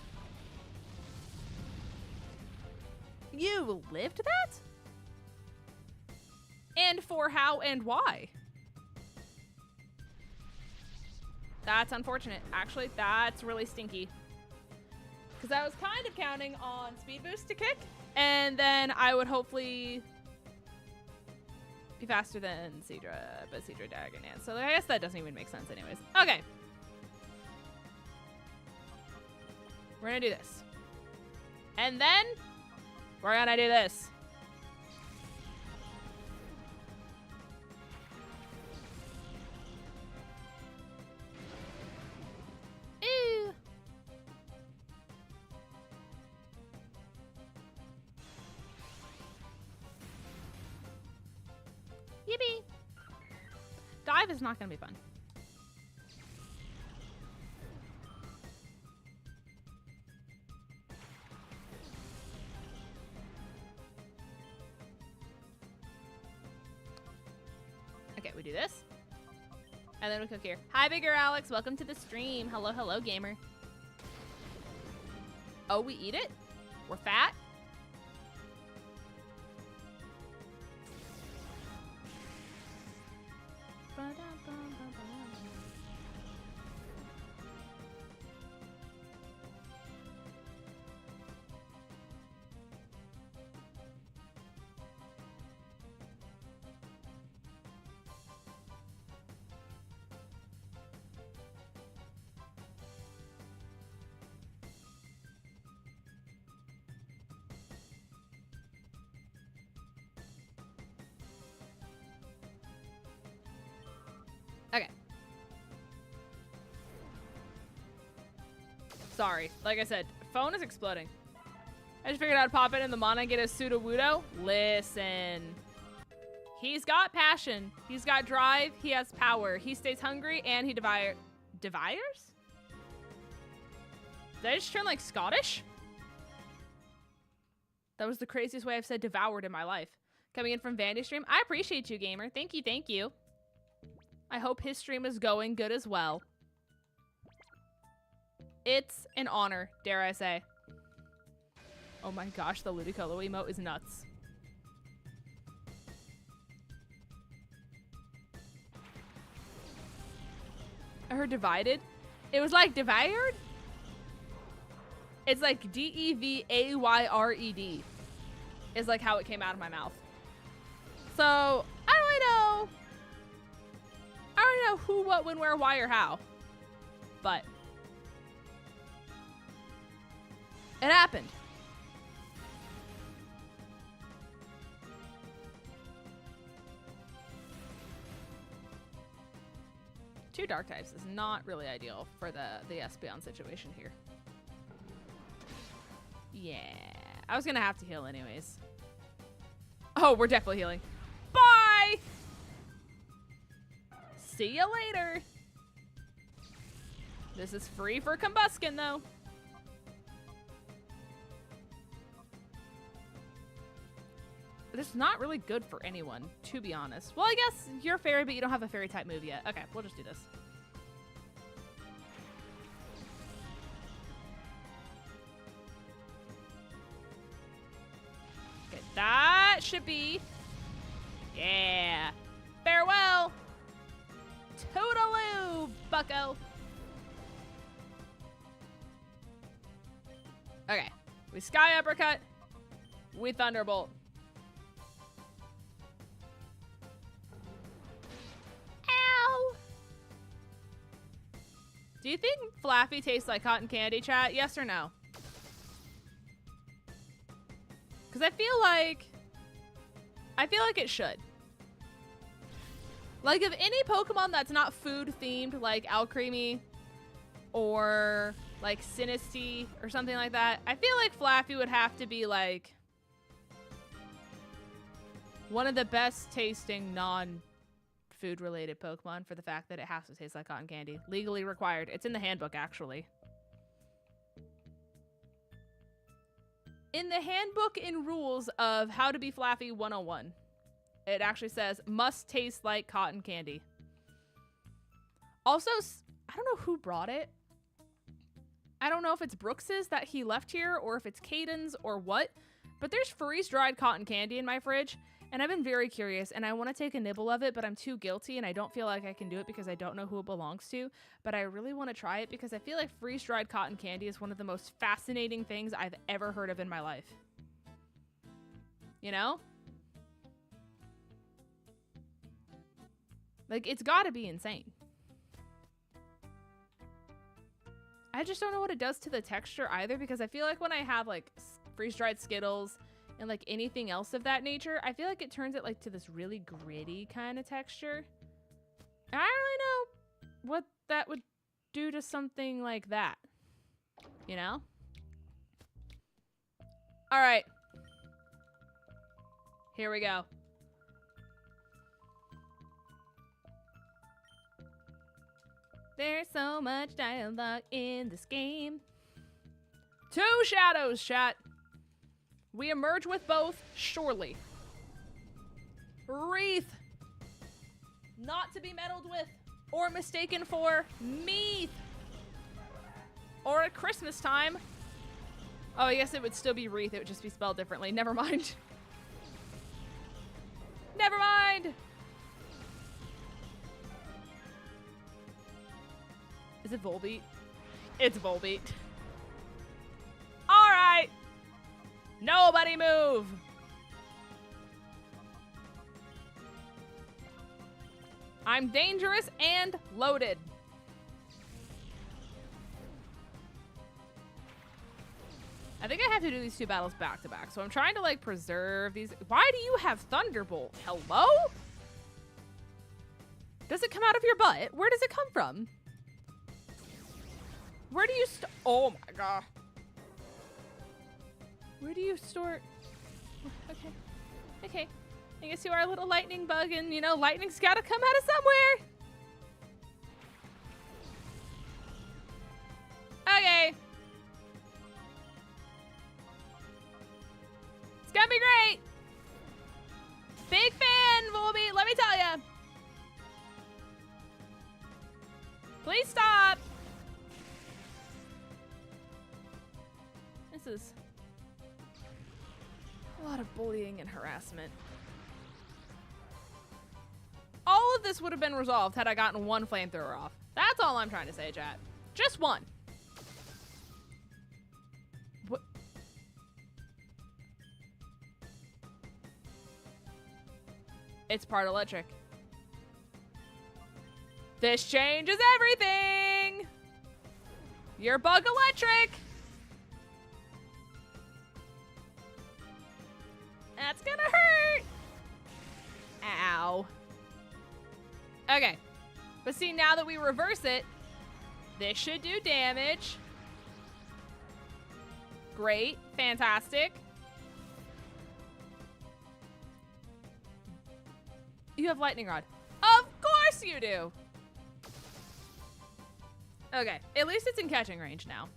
You lived that? And for how and why? That's unfortunate. Actually, that's really stinky. Because I was kind of counting on speed boost to kick, and then I would hopefully be faster than Seadra, but Seadra Dragon Dance. So I guess that doesn't even make sense anyways. Okay. We're gonna do this. And then we're gonna do this. Ew. Yippee. Dive is not gonna be fun. Okay, we do this. And then we cook here. Hi, Bigger Alex. Welcome to the stream. Hello, hello, gamer. Oh, we eat it? We're fat? Okay. Sorry. Like I said, phone is exploding. I just figured I'd pop it in the mana and get a Sudowoodo. Listen. He's got passion. He's got drive. He has power. He stays hungry and he devours? Did I just turn like Scottish? That was the craziest way I've said devoured in my life. Coming in from Vandy stream. I appreciate you, gamer. Thank you, thank you. I hope his stream is going good as well. It's an honor, dare I say. Oh my gosh, the Ludicolo emote is nuts. I heard divided. It was like devoured? It's like D-E-V-A-Y-R-E-D is like how it came out of my mouth. So, I don't really know. I don't know who, what, when, where, why, or how. But it happened. Two dark types is not really ideal for the Espeon situation here. Yeah. I was gonna have to heal anyways. Oh, we're definitely healing. Bye! See you later. This is free for Combuskin, though. This is not really good for anyone, to be honest. Well, I guess you're fairy, but you don't have a fairy type move yet. Okay, we'll just do this. Okay, that should be... Yeah. Farewell. Toodaloo, bucko. Okay. We Sky Uppercut. We Thunderbolt. Ow! Do you think Flaffy tastes like cotton candy, chat? Yes or no? Because I feel like it should. Like, if any Pokemon that's not food themed, like Alcremie or like Sinistea or something like that, I feel like Flaffy would have to be like one of the best tasting non-food related Pokemon for the fact that it has to taste like cotton candy. Legally required. It's in the handbook, actually. In the handbook and rules of How to Be Flaffy 101. It actually says, must taste like cotton candy. Also, I don't know who brought it. I don't know if it's Brooks's that he left here or if it's Caden's or what. But there's freeze-dried cotton candy in my fridge. And I've been very curious and I want to take a nibble of it, but I'm too guilty and I don't feel like I can do it because I don't know who it belongs to. But I really want to try it because I feel like freeze-dried cotton candy is one of the most fascinating things I've ever heard of in my life. You know? Like, it's gotta be insane. I just don't know what it does to the texture either, because I feel like when I have like freeze-dried Skittles and like anything else of that nature, I feel like it turns it like to this really gritty kind of texture. I don't really know what that would do to something like that. You know? All right. Here we go. There's so much dialogue in this game. 2 shadows, chat. We emerge with both, surely. Wreath. Not to be meddled with or mistaken for Meath. Or at Christmas time. Oh, I guess it would still be Wreath. It would just be spelled differently. Never mind. Never mind. Is it Volbeat? It's Volbeat. All right. Nobody move. I'm dangerous and loaded. I think I have to do these 2 battles back to back. So I'm trying to like preserve these. Why do you have Thunderbolt? Hello? Does it come out of your butt? Where does it come from? Where do you oh my god. Where do you store? Okay. Okay. I guess you are a little lightning bug and, you know, lightning's gotta come out of somewhere. Okay. This is a lot of bullying and harassment. All of this would have been resolved had I gotten one flamethrower off. That's all I'm trying to say, chat. Just one. What? It's part electric. This changes everything! You're bug electric! That's gonna hurt! Ow. Okay. But see, now that we reverse it, this should do damage. Great. Fantastic. You have lightning rod. Of course you do! Okay. At least it's in catching range now.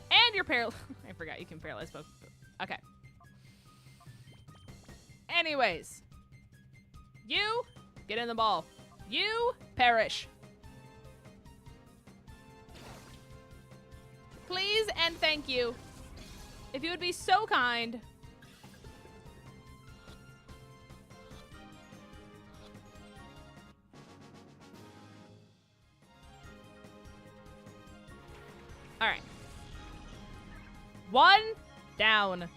And you're paralyzed. I forgot you can paralyze both. Okay. Anyways. You get in the ball. You perish. Please and thank you. If you would be so kind. All right. One down.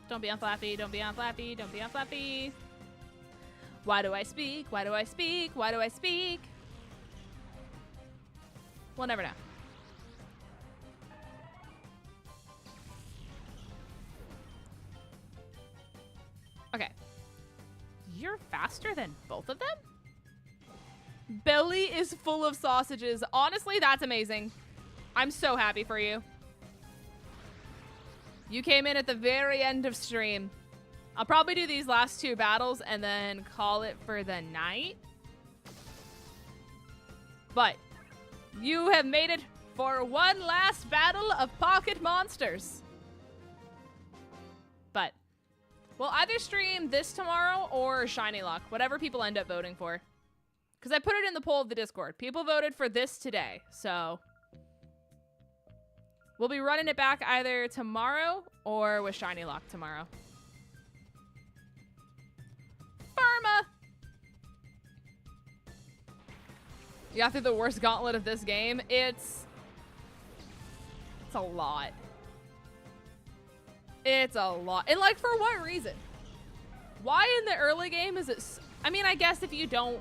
Don't be on Flappy. Don't be on Flappy. Don't be on Flappy. Why do I speak? Why do I speak? Why do I speak? We'll never know. Okay. You're faster than both of them? Belly is full of sausages. Honestly, that's amazing. I'm so happy for you. You came in at the very end of stream. I'll probably do these last two battles and then call it for the night. But you have made it for one last battle of pocket monsters. But we'll either stream this tomorrow or Shiny Luck, whatever people end up voting for. Because I put it in the poll of the Discord. People voted for this today, so we'll be running it back either tomorrow or with Shiny Luck tomorrow. Pharma! You got through the worst gauntlet of this game. It's a lot. It's a lot. And like, for what reason? Why in the early game is it... I mean, I guess if you don't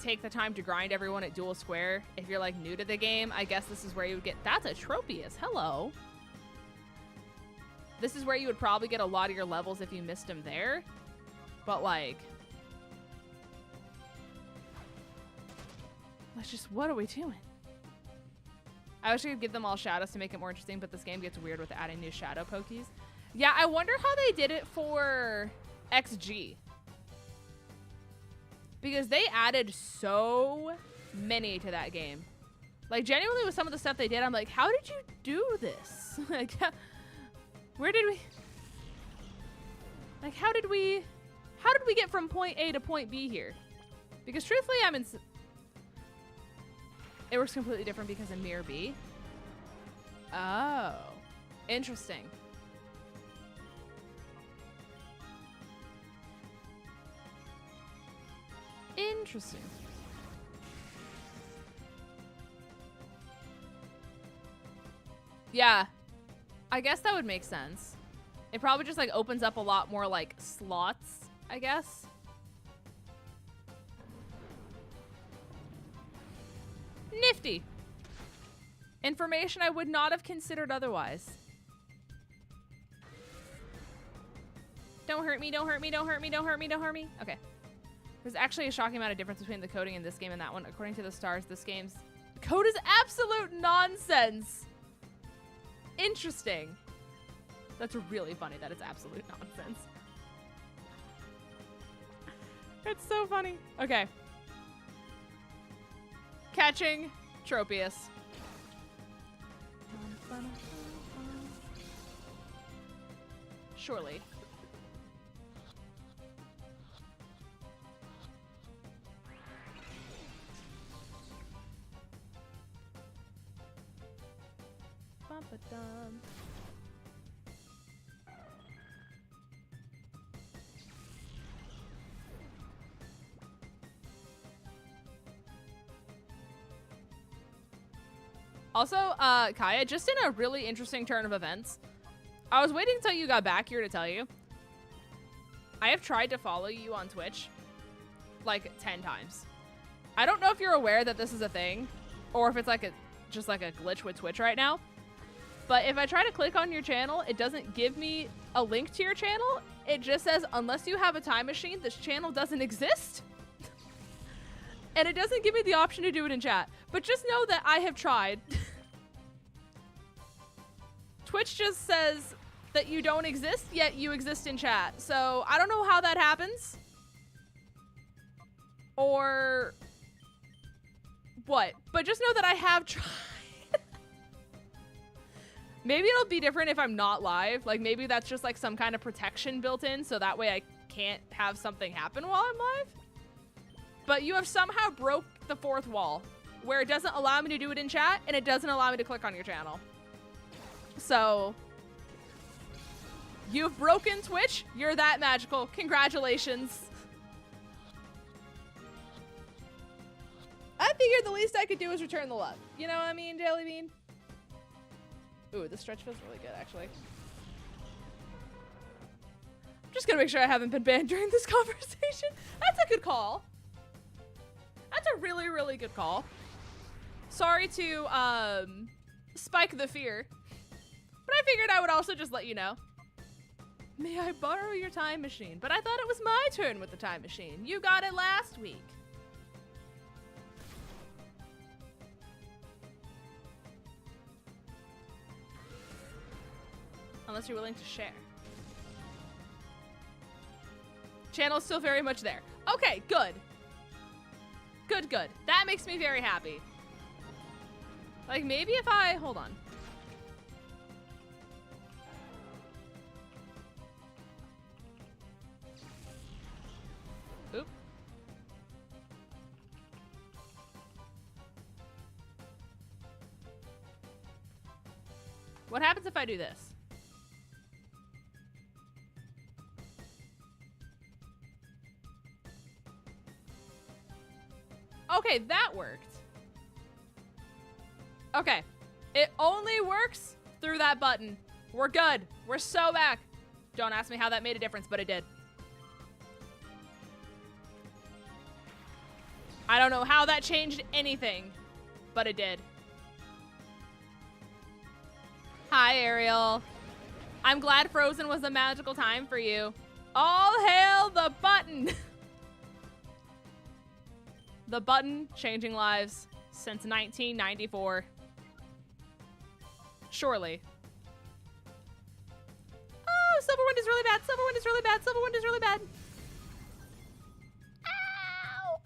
take the time to grind everyone at dual square, if you're like new to the game, I guess this is where you would get... That's a Tropius. Hello. This is where you would probably get a lot of your levels if you missed them there. But like... let's just... what are we doing? I wish I could give them all shadows to make it more interesting, but this game gets weird with adding new shadow pokies. Yeah, I wonder how they did it for XG. Because they added so many to that game. Like, genuinely with some of the stuff they did, I'm like, how did you do this? Like, where did we... like, how did we get from point A to point B here? Because truthfully, I'm in... it works completely different because of Mirror B. Oh. Interesting. Interesting. Yeah. I guess that would make sense. It probably just like opens up a lot more like slots, I guess. Nifty. Information I would not have considered otherwise. Don't hurt me, don't hurt me, don't hurt me, don't hurt me, don't hurt me. Okay. There's actually a shocking amount of difference between the coding in this game and that one. According to the stars, this game's code is absolute nonsense. Interesting. That's really funny that it's absolute nonsense. It's so funny. Okay. Catching Tropius. Surely. Ba-dum. Also, Kaya, just in a really interesting turn of events, I was waiting until you got back here to tell you. I have tried to follow you on Twitch like 10 times. I don't know if you're aware that this is a thing or if it's like just like a glitch with Twitch right now. But if I try to click on your channel, it doesn't give me a link to your channel. It just says, unless you have a time machine, this channel doesn't exist. And it doesn't give me the option to do it in chat. But just know that I have tried. Twitch just says that you don't exist, yet you exist in chat. So I don't know how that happens. Or what. But just know that I have tried. Maybe it'll be different if I'm not live. Like maybe that's just like some kind of protection built in. So that way I can't have something happen while I'm live. But you have somehow broke the fourth wall where it doesn't allow me to do it in chat and it doesn't allow me to click on your channel. So you've broken Twitch. You're that magical. Congratulations. I figured the least I could do is return the love. You know what I mean, Jelly Bean? Ooh, this stretch feels really good, actually. I'm just gonna make sure I haven't been banned during this conversation. That's a good call. That's a really, really good call. Sorry to spike the fear, but I figured I would also just let you know. May I borrow your time machine? But I thought it was my turn with the time machine. You got it last week. Unless you're willing to share. Channel's still very much there. Okay, good. Good, good. That makes me very happy. Like, maybe if I... Hold on. Oop. What happens if I do this? Okay, that worked. Okay. It only works through that button. We're good. We're so back. Don't ask me how that made a difference, but it did. I don't know how that changed anything, but it did. Hi, Ariel. I'm glad Frozen was a magical time for you. All hail the button. The button changing lives since 1994. Surely. Oh, Silverwind is really bad. Silverwind is really bad. Silverwind is really bad. Ow!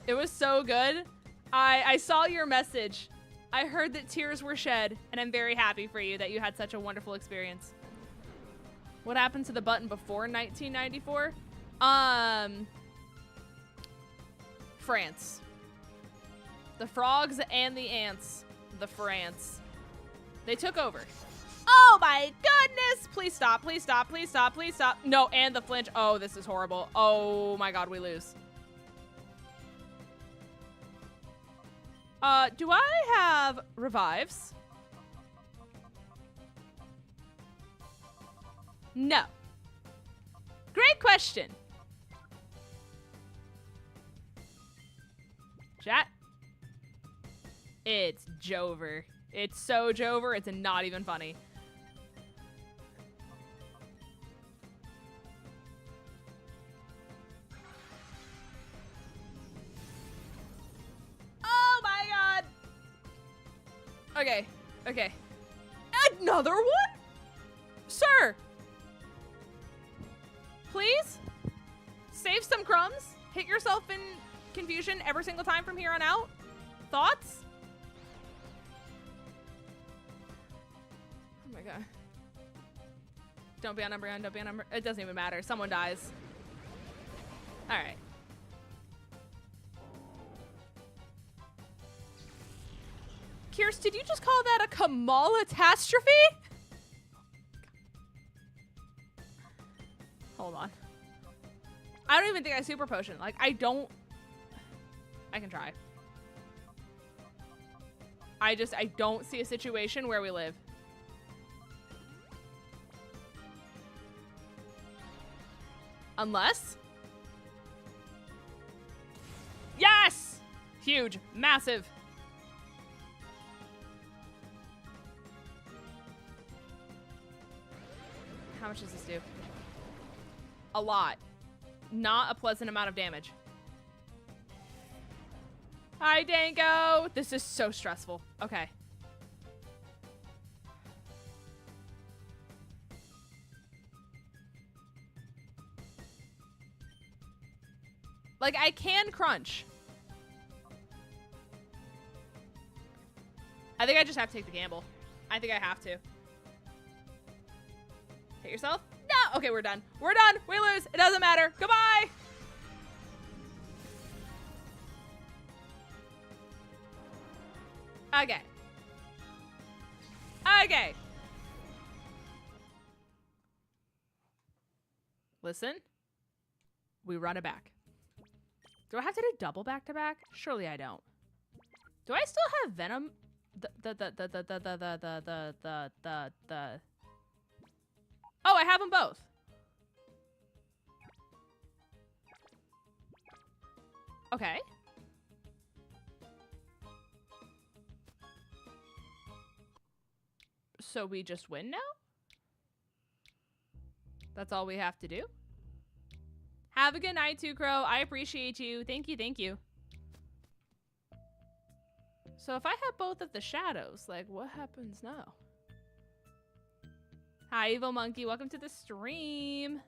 It was so good. I saw your message. I heard that tears were shed, and I'm very happy for you that you had such a wonderful experience. What happened to the button before 1994? France. The frogs and the ants. The France. They took over. Oh my goodness! Please stop, please stop, please stop, please stop. No, and the flinch. Oh, this is horrible. Oh my god, we lose. Do I have revives? No. Great question. Chat. It's Jover. It's so Jover, it's not even funny. Oh my god! Okay, okay. Another one? Sir! Please? Save some crumbs? Hit yourself in confusion every single time from here on out? Thoughts? Oh my god. Don't be on number one, don't be on number... It doesn't even matter. Someone dies. Alright. Pierce, did you just call that a 𝗂𝗏𝗃𝚙? Hold on. I don't even think I super potion. Like, I don't. I can try. I don't see a situation where we live. Unless. Yes! Huge. Massive. How much does this do? A lot. Not a pleasant amount of damage. Hi, Dango. This is so stressful. Okay. Like, I can crunch. I think I just have to take the gamble. I think I have to. Hit yourself? No! Okay, we're done. We're done. We lose. It doesn't matter. Goodbye! Okay. Okay. Listen. We run it back. Do I have to do double back-to-back? Surely I don't. Do I still have Venom? Oh, I have them both. Okay. So we just win now? That's all we have to do? Have a good night, Two Crow. I appreciate you. Thank you, thank you. So if I have both of the shadows, like, what happens now? Hi, Evil Monkey. Welcome to the stream.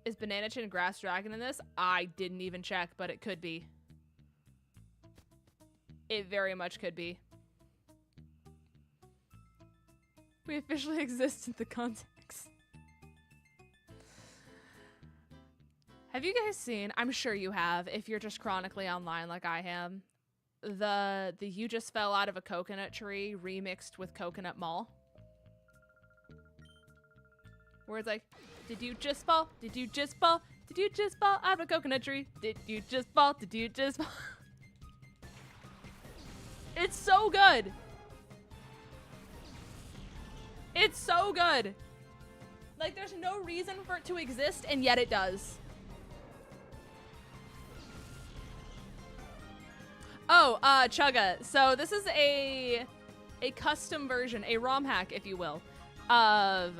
Is Banana Chin Grass Dragon in this? I didn't even check, but it could be. It very much could be. We officially exist in the context. Have you guys seen, I'm sure you have, if you're just chronically online like I am, the You Just Fell Out of a Coconut Tree remixed with Coconut Mall? Where it's like, did you just fall? Did you just fall? Did you just fall out of a coconut tree? Did you just fall? Did you just fall? It's so good. It's so good. Like, there's no reason for it to exist, and yet it does. Oh, Chugga. So this is a custom version, a ROM hack, if you will, of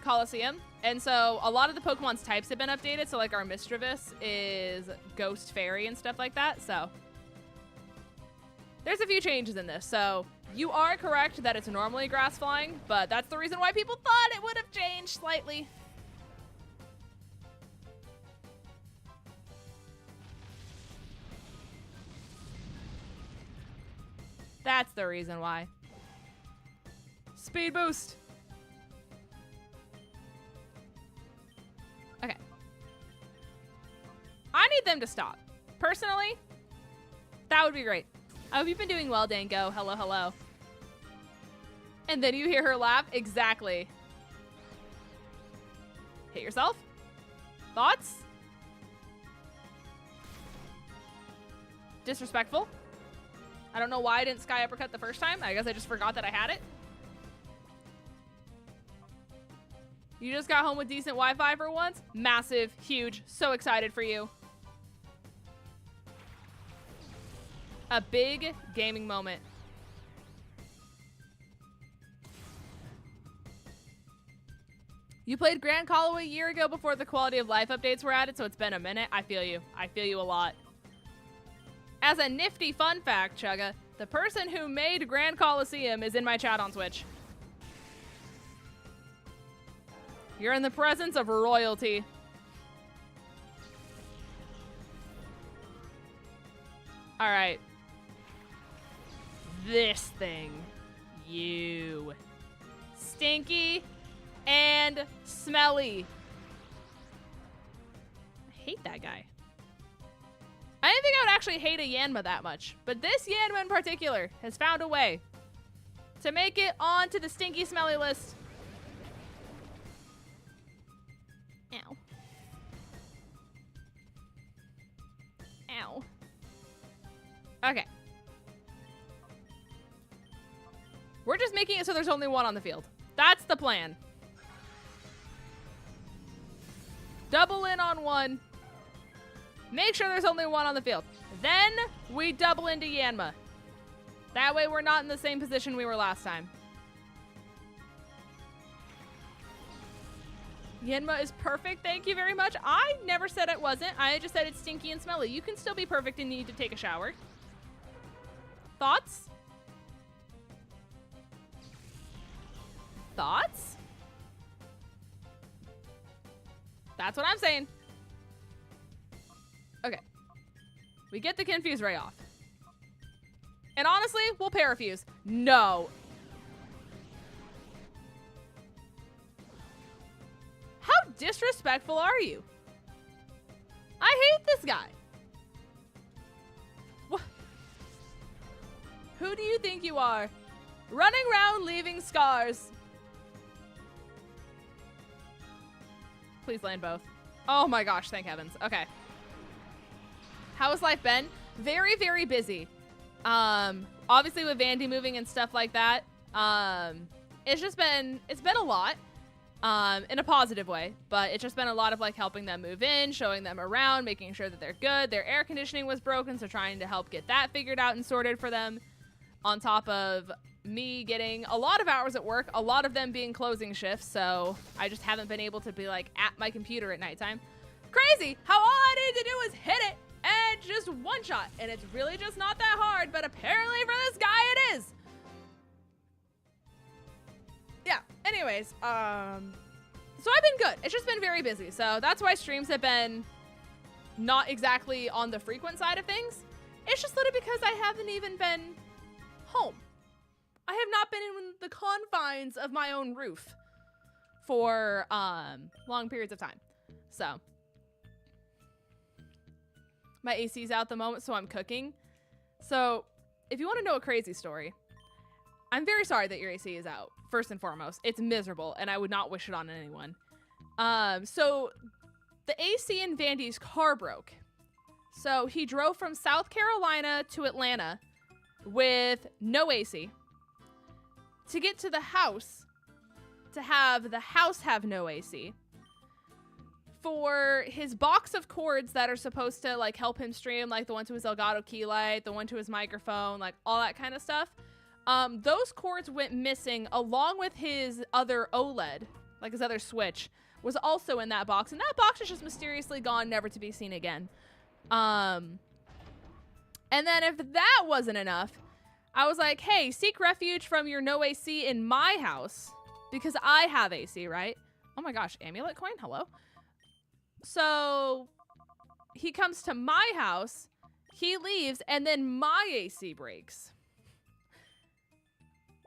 Colosseum. And so a lot of the Pokemon's types have been updated. So like our Misdreavus is Ghost Fairy and stuff like that. So there's a few changes in this. So you are correct that it's normally grass flying, but that's the reason why people thought it would have changed slightly. That's the reason why. Speed boost. Okay. I need them to stop. Personally, that would be great. I hope you've been doing well, Dango. Hello, hello. And then you hear her laugh. Exactly. Hit yourself. Thoughts? Disrespectful. I don't know why I didn't Sky Uppercut the first time. I guess I just forgot that I had it. You just got home with decent Wi-Fi for once? Massive, huge, so excited for you. A big gaming moment. You played Grand Coliseum a year ago before the quality of life updates were added, so it's been a minute. I feel you. I feel you a lot. As a nifty fun fact, Chugga, the person who made Grand Coliseum is in my chat on Twitch. You're in the presence of royalty. All right. This thing. You. Stinky and smelly. I hate that guy. I didn't think I would actually hate a Yanma that much, but this Yanma in particular has found a way to make it onto the stinky, smelly list. Ow. Ow. Okay. We're just making it so there's only one on the field. That's the plan. Double in on one. Make sure there's only one on the field. Then we double into Yanma. That way we're not in the same position we were last time. Yanma is perfect, thank you very much. I never said it wasn't. I just said it's stinky and smelly. You can still be perfect and need to take a shower. Thoughts? Thoughts? That's what I'm saying. Okay. We get the Confuse Ray off. And honestly, we'll Parafuse. No. How disrespectful are you? I hate this guy. What? Who do you think you are? Running around leaving scars. Please land both. Oh my gosh, thank heavens. Okay. How has life been? Very, very busy. Obviously with Vandy moving and stuff like that. It's been a lot. In a positive way, but it's just been a lot of like helping them move in, showing them around, making sure that they're good. Their air conditioning was broken, so trying to help get that figured out and sorted for them. On top of me getting a lot of hours at work, a lot of them being closing shifts, so I just haven't been able to be like at my computer at nighttime. Crazy how all I need to do is hit it and just one shot, and it's really just not that hard, but apparently for this guy it is. Yeah, anyways, so I've been good. It's just been very busy, so that's why streams have been not exactly on the frequent side of things. It's just literally because I haven't even been home. I have not been in the confines of my own roof for long periods of time. So my AC's out at the moment, so I'm cooking. So if you want to know a crazy story, I'm very sorry that your AC is out. First and foremost, it's miserable, and I would not wish it on anyone. So the AC in Vandy's car broke. So he drove from South Carolina to Atlanta with no AC to get to the house, to have the house have no AC, for his box of cords that are supposed to like help him stream, like the one to his Elgato key light, the one to his microphone, like all that kind of stuff. Those cords went missing along with his other OLED, like his other switch, was also in that box. And that box is just mysteriously gone, never to be seen again. And then if that wasn't enough, I was like, hey, seek refuge from your no AC in my house because I have AC, right? Oh my gosh, amulet coin, hello? So he comes to my house, he leaves, and then my AC breaks.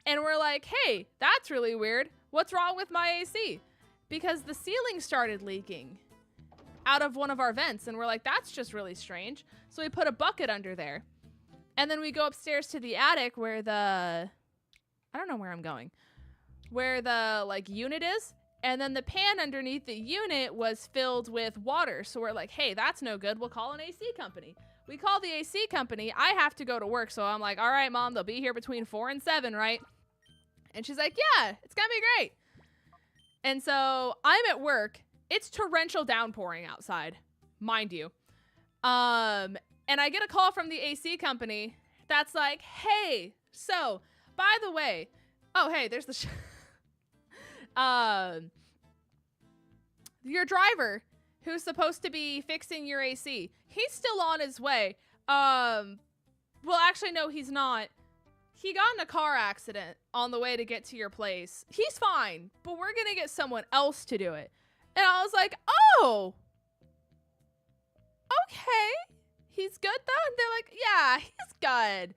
And we're like, hey, that's really weird. What's wrong with my AC? Because the ceiling started leaking out of one of our vents. And we're like, that's just really strange. So we put a bucket under there. And then we go upstairs to the attic where the, I don't know where I'm going, where the like unit is. And then the pan underneath the unit was filled with water. So we're like, hey, that's no good. We'll call an AC company. We call the AC company. I have to go to work. So I'm like, all right, Mom, they'll be here between 4 and 7, right? And she's like, yeah, it's gonna be great. And so I'm at work. It's torrential downpouring outside, mind you. And I get a call from the AC company that's like, hey, so by the way, oh, hey, there's the your driver who's supposed to be fixing your AC, he's still on his way. Well, actually, no, he's not. He got in a car accident on the way to get to your place. He's fine, but we're gonna get someone else to do it. And I was like, oh, okay. He's good though? And they're like, yeah, he's good.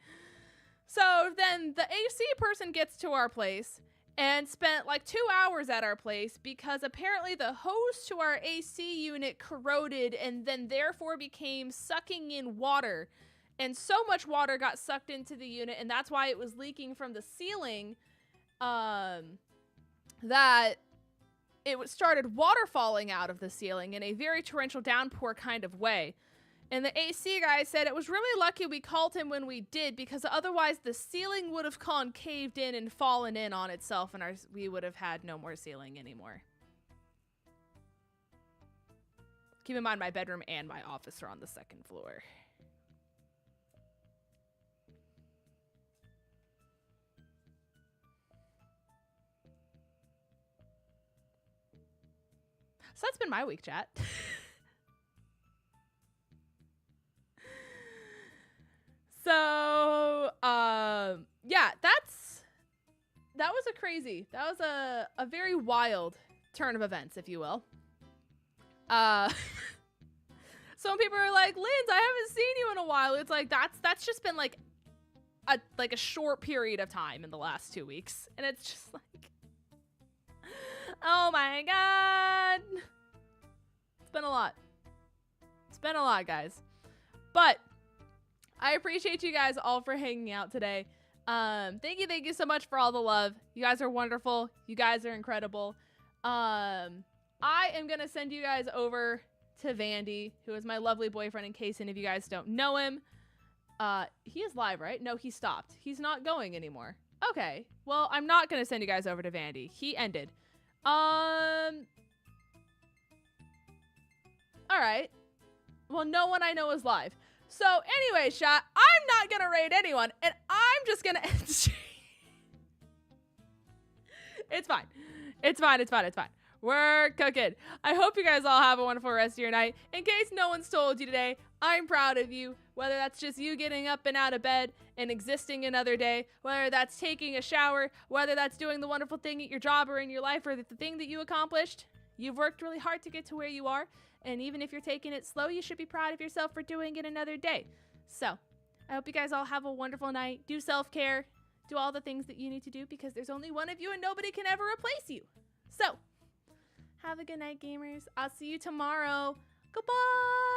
So then the AC person gets to our place and spent like 2 hours at our place because apparently the hose to our AC unit corroded and then therefore became sucking in water. And so much water got sucked into the unit, and that's why it was leaking from the ceiling, that it started water falling out of the ceiling in a very torrential downpour kind of way. And the AC guy said it was really lucky we called him when we did, because otherwise the ceiling would have concaved in and fallen in on itself, and we would have had no more ceiling anymore. Keep in mind, my bedroom and my office are on the 2nd floor. So that's been my week, chat. So, yeah, that was a very wild turn of events, if you will. Some people are like, Linz, I haven't seen you in a while. It's like, that's just been like a short period of time in the last 2 weeks. And it's just like, oh my God. It's been a lot. It's been a lot, guys. But I appreciate you guys all for hanging out today. Thank you so much for all the love. You guys are wonderful. You guys are incredible. I am gonna send you guys over to Vandy, who is my lovely boyfriend, in case any of you guys don't know him. He is live, right? No, he stopped. He's not going anymore. Okay. Well, I'm not gonna send you guys over to Vandy. He ended. All right. Well, no one I know is live. So anyway, chat, I'm not gonna raid anyone, and I'm just gonna end the stream. It's fine. It's fine. It's fine. It's fine. We're cooking. I hope you guys all have a wonderful rest of your night. In case no one's told you today, I'm proud of you. Whether that's just you getting up and out of bed and existing another day, whether that's taking a shower, whether that's doing the wonderful thing at your job or in your life, or the thing that you accomplished, you've worked really hard to get to where you are. And even if you're taking it slow, you should be proud of yourself for doing it another day. So, I hope you guys all have a wonderful night. Do self-care. Do all the things that you need to do, because there's only one of you and nobody can ever replace you. So, have a good night, gamers. I'll see you tomorrow. Goodbye!